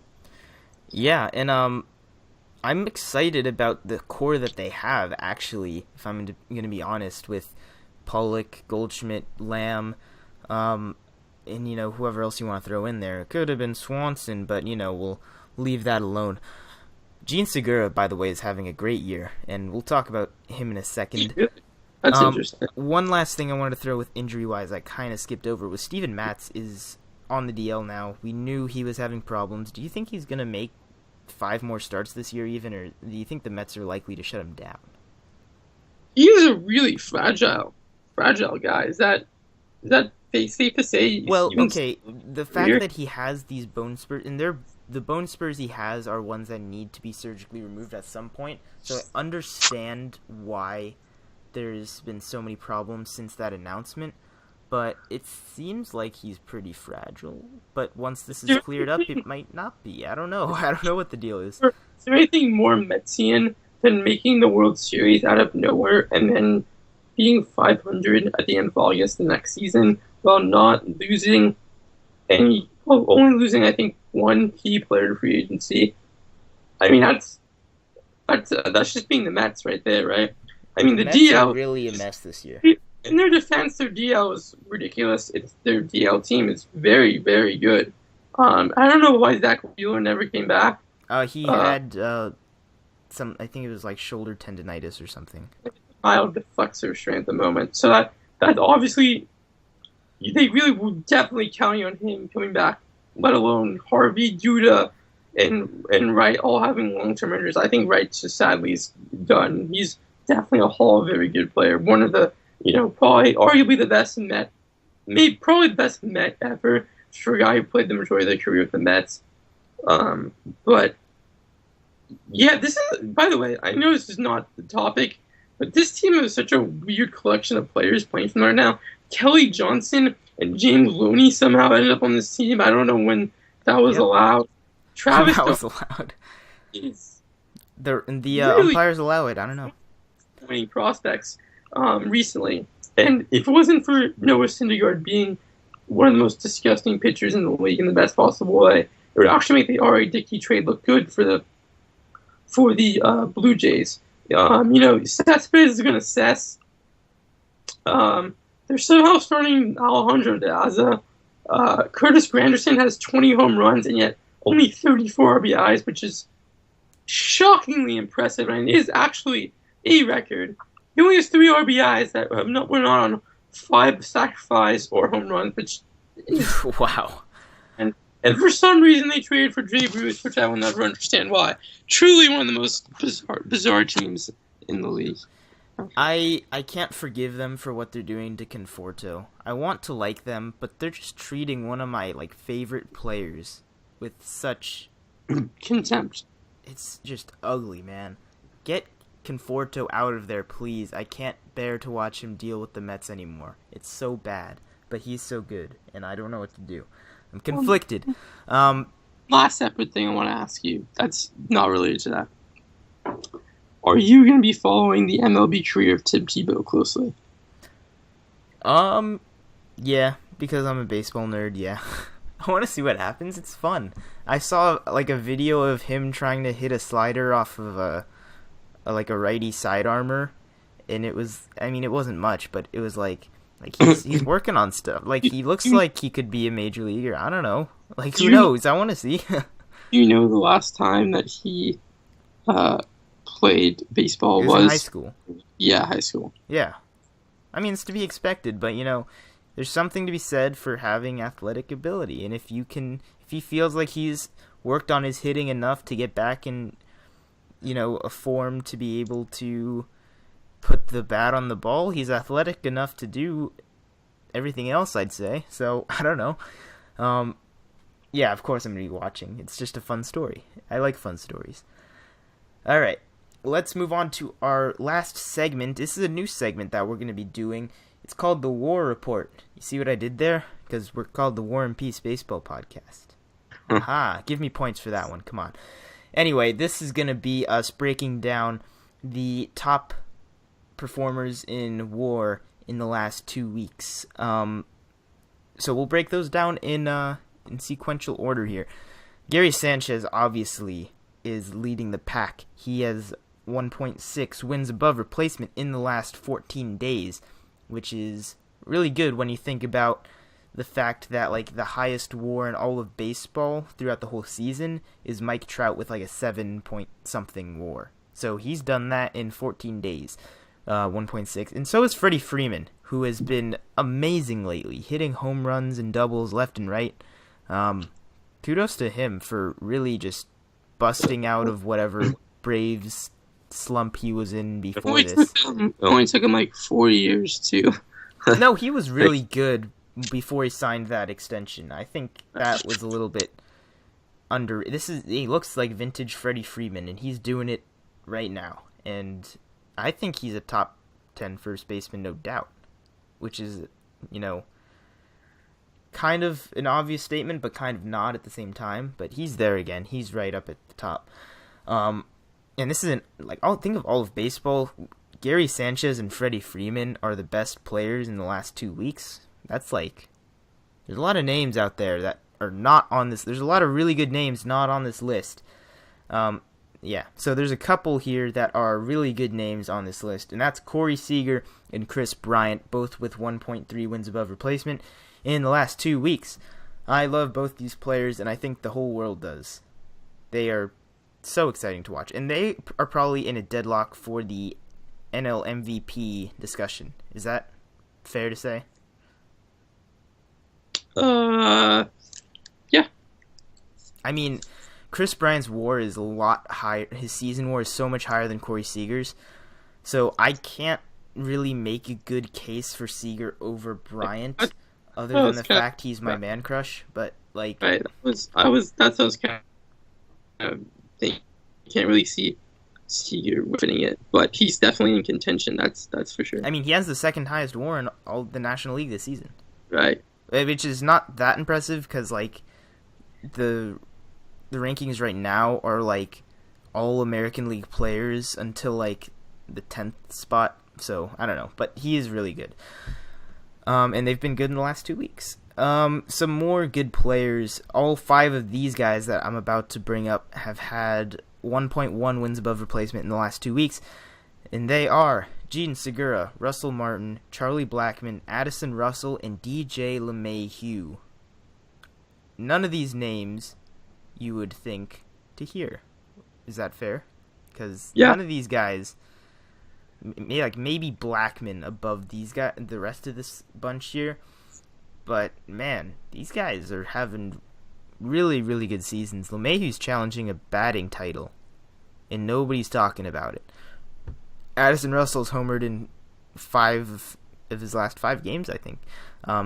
A: Yeah, and I'm excited about the core that they have, actually, if I'm going to be honest, with Pollock, Goldschmidt, Lamb, and, whoever else you want to throw in there. It could have been Swanson, but, we'll leave that alone. Gene Segura, by the way, is having a great year, and we'll talk about him in a second.
B: That's interesting.
A: One last thing I wanted to throw with injury-wise I kind of skipped over was Steven Matz is on the DL now. We knew he was having problems. Do you think he's going to make 5 more starts this year even, or do you think the Mets are likely to shut him down?
B: He is a really fragile guy. Is that safe to say?
A: Well, okay, the fact that he has these bone spurs, and the bone spurs he has are ones that need to be surgically removed at some point, so I understand why there's been so many problems since that announcement, but it seems like he's pretty fragile. But once this is cleared up, it might not be. I don't know. I don't know what the deal is.
B: Is there anything more Metsian than making the World Series out of nowhere and then being 500 at the end of August the next season while not losing only losing, I think, one key player to free agency? I mean, that's just being the Mets right there, right? I mean, the
A: Mets
B: DL
A: are really a mess this year.
B: In their defense, their DL is ridiculous. Their DL team is very, very good. I don't know why Zach Wheeler never came back.
A: He had some, I think it was like shoulder tendonitis or something.
B: Mild flexor strain at the moment. So that obviously, they really were definitely counting on him coming back, let alone Harvey, Duda, and Wright all having long-term injuries. I think Wright just sadly is done. He's definitely a Hall of very good player. One of the, probably arguably the best Met, probably the best Met ever for a guy who played the majority of their career with the Mets. But yeah, this is, by the way, I know this is not the topic, but this team is such a weird collection of players playing from there now. Kelly Johnson and James Looney somehow ended up on this team. I don't know when that was allowed. Travis
A: that was allowed. The really umpires allow it. I don't know.
B: Winning prospects recently, and if it wasn't for Noah Syndergaard being one of the most disgusting pitchers in the league in the best possible way, it would actually make the R.A. Dickey trade look good for the Blue Jays. Cespedes is going to cess. They're somehow starting Alejandro De Aza. Curtis Granderson has 20 home runs and yet only 34 RBIs, which is shockingly impressive, and it is actually a record. He only has 3 RBIs that were not on 5 sacrifice or home runs, which is
A: wow.
B: And And for some reason, they traded for Jay Bruce, which I will never understand why. Truly one of the most bizarre teams in the league.
A: I can't forgive them for what they're doing to Conforto. I want to like them, but they're just treating one of my favorite players with such
B: contempt.
A: It's just ugly, man. Get Conforto out of there, please. I can't bear to watch him deal with the Mets anymore. It's so bad, but he's so good, and I don't know what to do. I'm conflicted.
B: Last separate thing I want to ask you, that's not related to that. Are you going to be following the MLB career of Tim Tebow closely?
A: Yeah, because I'm a baseball nerd, yeah. I want to see what happens. It's fun. I saw a video of him trying to hit a slider off of a righty side armor, and it wasn't much, but it was he's working on stuff. He looks like he could be a major leaguer. I don't know. Who knows? I want to see.
B: You know the last time that he played baseball was
A: in high school.
B: Yeah, high school.
A: Yeah. It's to be expected, but there's something to be said for having athletic ability, and if he feels like he's worked on his hitting enough to get back in a form to be able to put the bat on the ball, he's athletic enough to do everything else, I'd say. So, I don't know. Yeah, of course I'm going to be watching. It's just a fun story. I like fun stories. All right, let's move on to our last segment. This is a new segment that we're going to be doing. It's called the W.A.R. Report. You see what I did there? Because we're called the War and Peace Baseball Podcast. Aha, give me points for that one. Come on. Anyway, this is going to be us breaking down the top performers in W.A.R. in the last 2 weeks. So we'll break those down in sequential order here. Gary Sanchez obviously is leading the pack. He has 1.6 wins above replacement in the last 14 days, which is really good when you think about the fact that the highest WAR in all of baseball throughout the whole season is Mike Trout with a 7-point-something WAR. So he's done that in 14 days, 1.6. And so is Freddie Freeman, who has been amazing lately, hitting home runs and doubles left and right. Kudos to him for really just busting out of whatever Braves slump he was in before this.
B: It only took him 4 years too.
A: No, he was really good before he signed that extension. I think that was a little bit under. He looks like vintage Freddie Freeman, and he's doing it right now. And I think he's a top 10 first baseman, no doubt. Which is, kind of an obvious statement, but kind of not at the same time. But he's there again. He's right up at the top. And this isn't I'll think of all of baseball. Gary Sanchez and Freddie Freeman are the best players in the last 2 weeks. That's there's a lot of names out there that are not on this. There's a lot of really good names not on this list. Yeah, so there's a couple here that are really good names on this list, and that's Corey Seager and Chris Bryant, both with 1.3 wins above replacement in the last 2 weeks. I love both these players, and I think the whole world does. They are so exciting to watch, and they are probably in a deadlock for the NL MVP discussion. Is that fair to say?
B: Yeah.
A: Chris Bryant's WAR is a lot higher. His season WAR is so much higher than Corey Seager's. So I can't really make a good case for Seager over Bryant, other than the fact he's my man crush. But
B: right, that's what I was kind of thinking. Can't really see Seager winning it, but he's definitely in contention. That's for sure.
A: He has the second highest WAR in all the National League this season.
B: Right.
A: Which is not that impressive because the rankings right now are all American League players until the 10th spot. So I don't know, but he is really good. And they've been good in the last 2 weeks. Some more good players. All 5 of these guys that I'm about to bring up have had 1.1 wins above replacement in the last 2 weeks, and they are Gene Segura, Russell Martin, Charlie Blackmon, Addison Russell, and DJ LeMahieu. None of these names you would think to hear. Is that fair? Because none of these guys, maybe Blackmon above these guys, the rest of this bunch here, but man, these guys are having really, really good seasons. LeMahieu's challenging a batting title, and nobody's talking about it. Addison Russell's homered in 5 of his last 5 games, I think.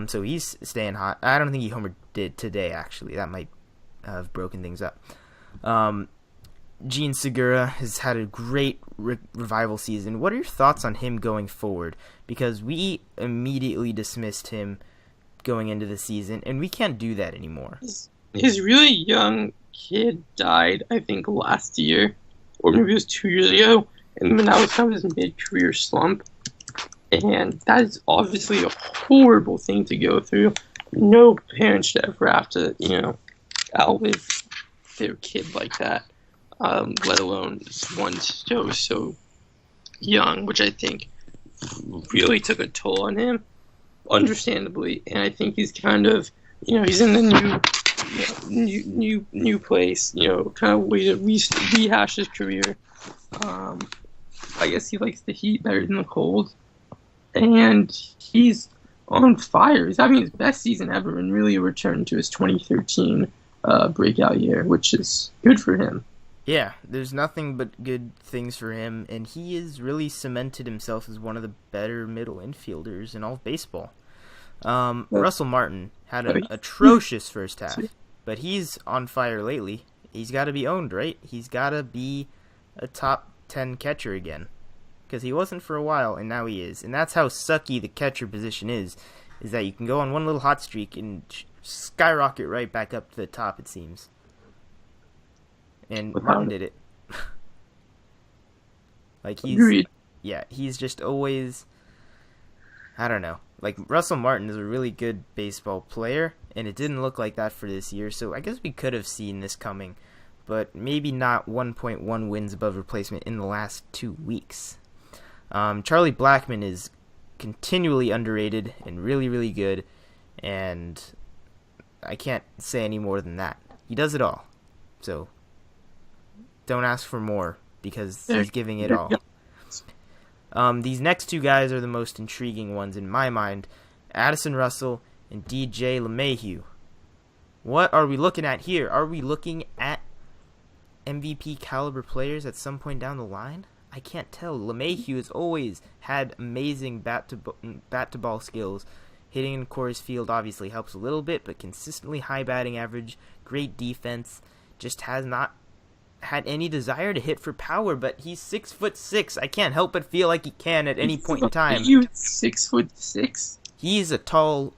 A: So he's staying hot. I don't think he homered today, actually. That might have broken things up. Gene Segura has had a great revival season. What are your thoughts on him going forward? Because we immediately dismissed him going into the season, and we can't do that anymore.
B: His really young kid died, I think, last year, or maybe it was 2 years ago, and that was kind of his mid-career slump. And that is obviously a horrible thing to go through. No parent should ever have to, outlive their kid like that, let alone one so young, which I think really took a toll on him, understandably. And I think he's kind of, he's in the new place, kind of way to rehash his career. I guess he likes the heat better than the cold. And he's on fire. He's having his best season ever and really a return to his 2013 breakout year, which is good for him.
A: Yeah, there's nothing but good things for him, and he has really cemented himself as one of the better middle infielders in all of baseball. Russell Martin had an atrocious first half, but he's on fire lately. He's got to be owned, right? He's got to be a top 10 catcher again, because he wasn't for a while, and now he is. And that's how sucky the catcher position is that you can go on one little hot streak and skyrocket right back up to the top, it seems. And Martin did it. He's just always, I don't know. Like, Russell Martin is a really good baseball player, and it didn't look like that for this year, so I guess we could have seen this coming, but maybe not 1.1 wins above replacement in the last 2 weeks. Charlie Blackmon is continually underrated and really, really good, and I can't say any more than that. He does it all, so don't ask for more, because he's giving it all. These next 2 guys are the most intriguing ones in my mind, Addison Russell and DJ LeMahieu. What are we looking at here? Are we looking at MVP caliber players at some point down the line? I can't tell. LeMahieu has always had amazing bat to ball skills. Hitting in Coors Field obviously helps a little bit, but consistently high batting average, great defense, just has not had any desire to hit for power. But he's 6'6". I can't help but feel like he can at any point in time.
B: You 6'6"?
A: He's a tall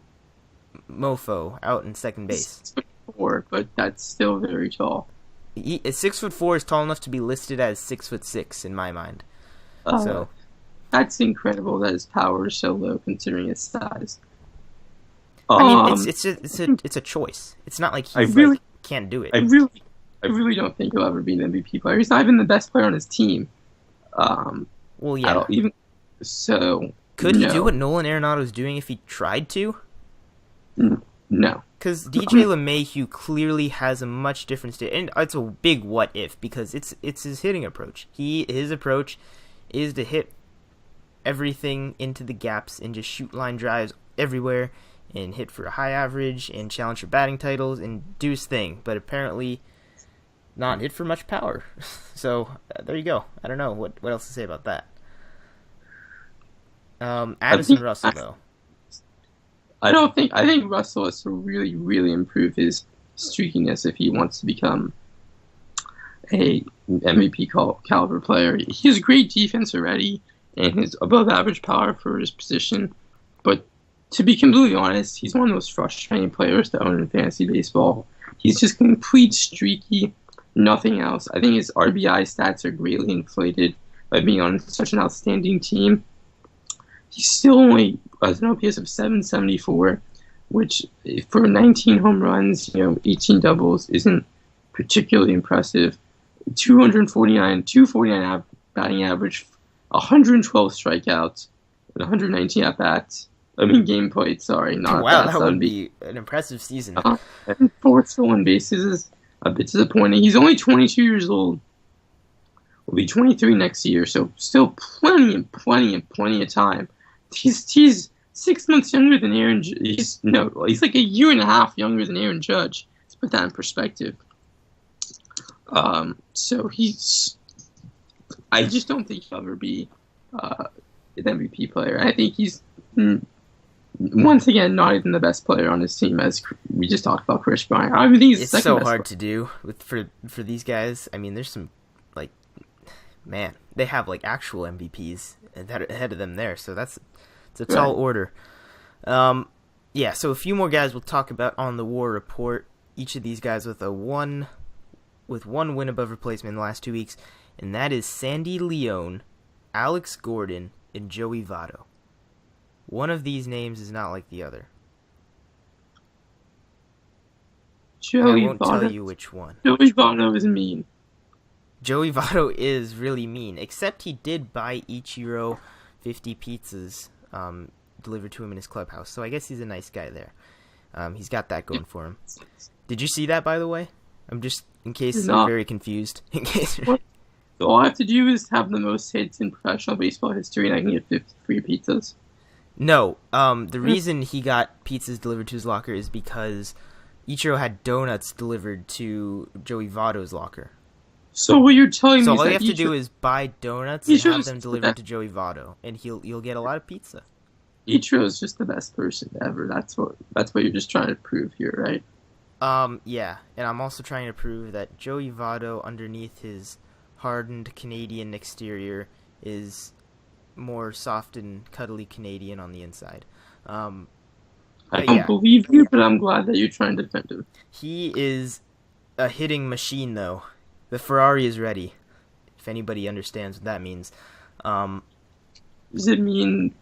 A: mofo out in second base.
B: 6'4", but that's still very tall.
A: 6'4" is tall enough to be listed as 6'6" in my mind. So
B: that's incredible that his power is so low considering his size.
A: I mean, it's a choice. It's not like can't do it.
B: I really don't think he'll ever be an MVP player. He's not even the best player on his team.
A: Well, yeah. Could he do what Nolan Arenado's doing if he tried to?
B: No.
A: Because DJ LeMahieu clearly has a much different state, and it's a big what if, because it's his hitting approach. His approach is to hit everything into the gaps and just shoot line drives everywhere and hit for a high average and challenge for batting titles and do his thing, but apparently not hit for much power. So there you go. I don't know what else to say about that. Addison Russell, though.
B: I think Russell has to really, really improve his streakiness if he wants to become a MVP caliber player. He has great defense already and his above average power for his position, but to be completely honest, he's one of the most frustrating players to own in fantasy baseball. He's just complete streaky, nothing else. I think his RBI stats are greatly inflated by being on such an outstanding team. He still only has an OPS of 774, which for 19 home runs, 18 doubles isn't particularly impressive. 249 batting average, 112 strikeouts, and 119 at-bats. Game played, sorry. Not
A: wow, that would be an impressive season.
B: And 4 stolen bases is a bit disappointing. He's only 22 years old. Will be 23 next year, so still plenty of time. He's 6 months younger than Aaron. He's like a year and a half younger than Aaron Judge. It's put that in perspective. So I just don't think he'll ever be an MVP player. I think he's once again not even the best player on his team, as we just talked about Chris Bryant. I think he's
A: it's so hard to do for these guys. I mean, there's some man, they have actual MVPs ahead of them there, so it's a tall order. Yeah, so a few more guys we'll talk about on the WAR report. Each of these guys with one win above replacement in the last 2 weeks, and that is Sandy Leone, Alex Gordon, and Joey Votto. One of these names is not like the other. I won't tell you which one.
B: Joey Votto is mean.
A: Joey Votto is really mean, except he did buy Ichiro 50 pizzas delivered to him in his clubhouse, so I guess he's a nice guy there. He's got that going for him. Did you see that, by the way? I'm just, in case I'm very confused. In case.
B: So all I have to do is have the most hits in professional baseball history, and I can get 50 free pizzas.
A: No, the reason he got pizzas delivered to his locker is because Ichiro had donuts delivered to Joey Votto's locker.
B: So what you're telling me is
A: all you have to do is buy donuts and have them delivered to Joey Votto, and you'll get a lot of pizza.
B: Ichiro is just the best person ever. That's what you're just trying to prove here, right?
A: Yeah, and I'm also trying to prove that Joey Votto, underneath his hardened Canadian exterior, is more soft and cuddly Canadian on the inside. I
B: don't believe you, but I'm glad that you're trying to defend him.
A: He is a hitting machine, though. The Ferrari is ready, if anybody understands what that means.
B: Does it mean...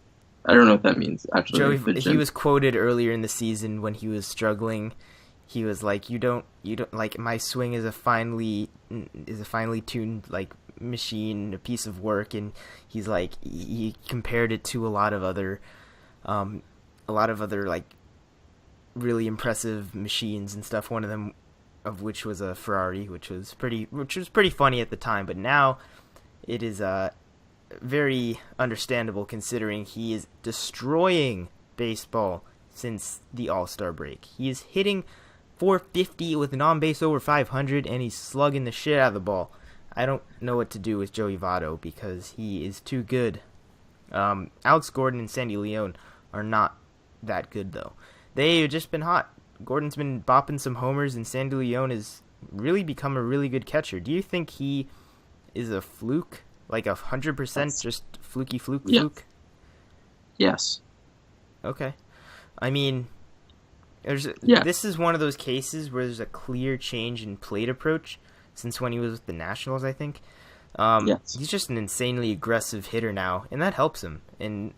B: I don't know what that means, actually.
A: He was quoted earlier in the season when he was struggling. He was like, you don't like, my swing is a finely tuned machine, a piece of work, and he's like, he compared it to a lot of other really impressive machines and stuff. One of them of which was a Ferrari, which was pretty funny at the time, but now it is very understandable considering he is destroying baseball since the All-Star break. He is hitting .450 with an on-base over 500, and he's slugging the shit out of the ball. I don't know what to do with Joey Votto because he is too good. Alex Gordon and Sandy Leone are not that good, though. They've just been hot. Gordon's been bopping some homers, and Sandy Leone has really become a really good catcher. Do you think he is a fluke? Like 100% just fluke?
B: Yes.
A: Okay. I mean, this is one of those cases where there's a clear change in plate approach since when he was with the Nationals, I think. He's just an insanely aggressive hitter now, and that helps him. And,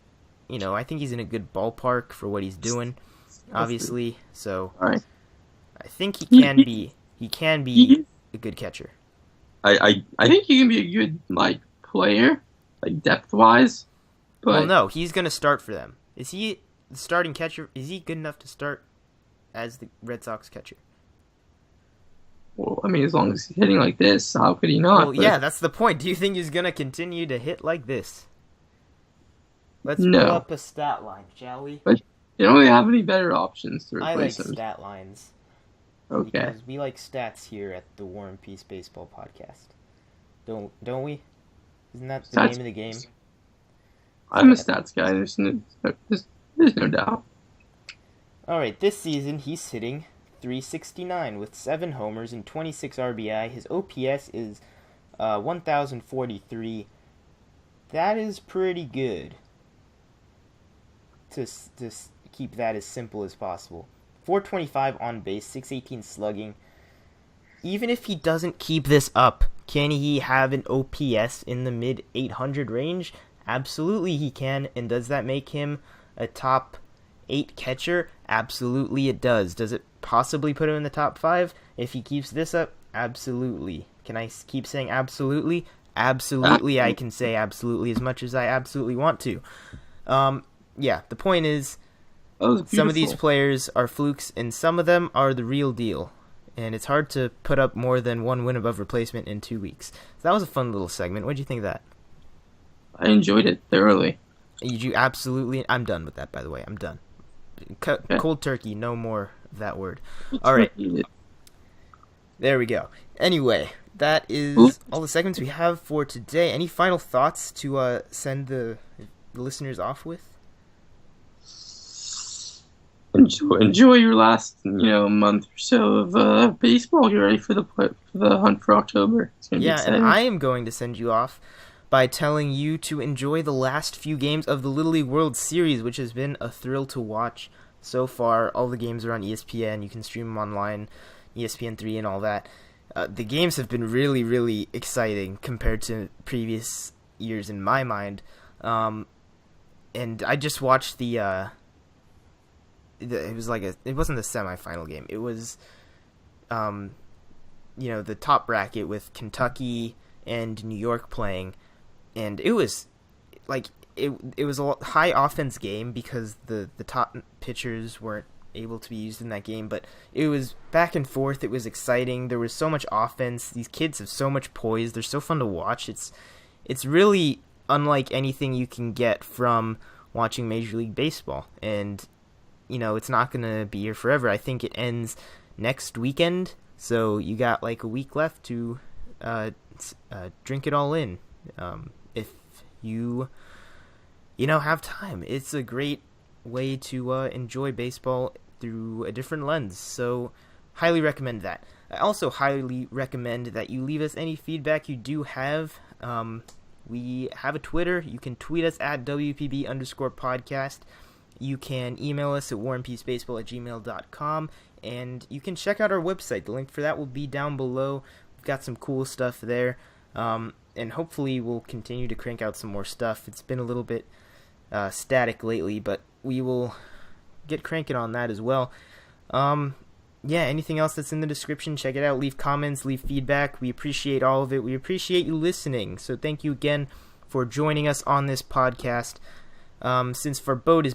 A: I think he's in a good ballpark for what he's doing, obviously. So
B: right.
A: I think he can be a good catcher.
B: I think he can be a good, player, depth-wise. But...
A: Well, no, he's going to start for them. Is he the starting catcher? Is he good enough to start as the Red Sox catcher?
B: Well, I mean, as long as he's hitting like this, how could he not?
A: Well, yeah, that's the point. Do you think he's going to continue to hit like this? Let's pull up a stat line, shall we?
B: But you don't really have any better options to replace him.
A: I like stat lines.
B: Okay.
A: Because we like stats here at the War and Peace Baseball Podcast. Don't we? Isn't that the name of the game?
B: I'm a stats guy. There's no doubt.
A: All right, this season he's hitting .369 with 7 homers and 26 RBI. His OPS is 1,043. That is pretty good. To keep that as simple as possible. 425 on base, 618 slugging. Even if he doesn't keep this up, can he have an OPS in the mid 800 range? Absolutely he can. And does that make him a top 8 catcher? Absolutely it does. Does it possibly put him in the top 5 if he keeps this up? Absolutely. Can I keep saying absolutely? Absolutely, I can say absolutely as much as I absolutely want to. Yeah, the point is, some of these players are flukes, and some of them are the real deal. And it's hard to put up more than 1 win above replacement in 2 weeks. So that was a fun little segment. What did you think of that?
B: I enjoyed it thoroughly.
A: You absolutely... I'm done with that, by the way. I'm done. Cold turkey, no more of that word. All right. There we go. Anyway, that
B: Ooh.
A: is all the segments we have for today. Any final thoughts to send the listeners off with?
B: Enjoy your last month or so of baseball. Get ready for the hunt for October. It's gonna be
A: Yeah, and
B: exciting.
A: I am going to send you off by telling you to enjoy the last few games of the Little League World Series, which has been a thrill to watch so far. All the games are on ESPN. You can stream them online, ESPN3 and all that. The games have been really, really exciting compared to previous years in my mind. And I just watched it wasn't the semifinal game. It was, the top bracket with Kentucky and New York playing, and it was it was a high offense game because the top pitchers weren't able to be used in that game, but it was back and forth. It was exciting. There was so much offense. These kids have so much poise. They're so fun to watch. It's really unlike anything you can get from watching Major League Baseball, and it's not going to be here forever. I think it ends next weekend, so you got like a week left to drink it all in. If you have time, it's a great way to enjoy baseball through a different lens. So highly recommend that. I also highly recommend that you leave us any feedback you do have. We have a Twitter. You can tweet us at WPB_podcast. You can email us at warandpeacebaseball@gmail.com, and you can check out our website. The link for that will be down below. We've got some cool stuff there, and hopefully we'll continue to crank out some more stuff. It's been a little bit static lately, but we will get cranking on that as well. Anything else that's in the description, check it out. Leave comments, leave feedback. We appreciate all of it. We appreciate you listening. So thank you again for joining us on this podcast. Since Forbode is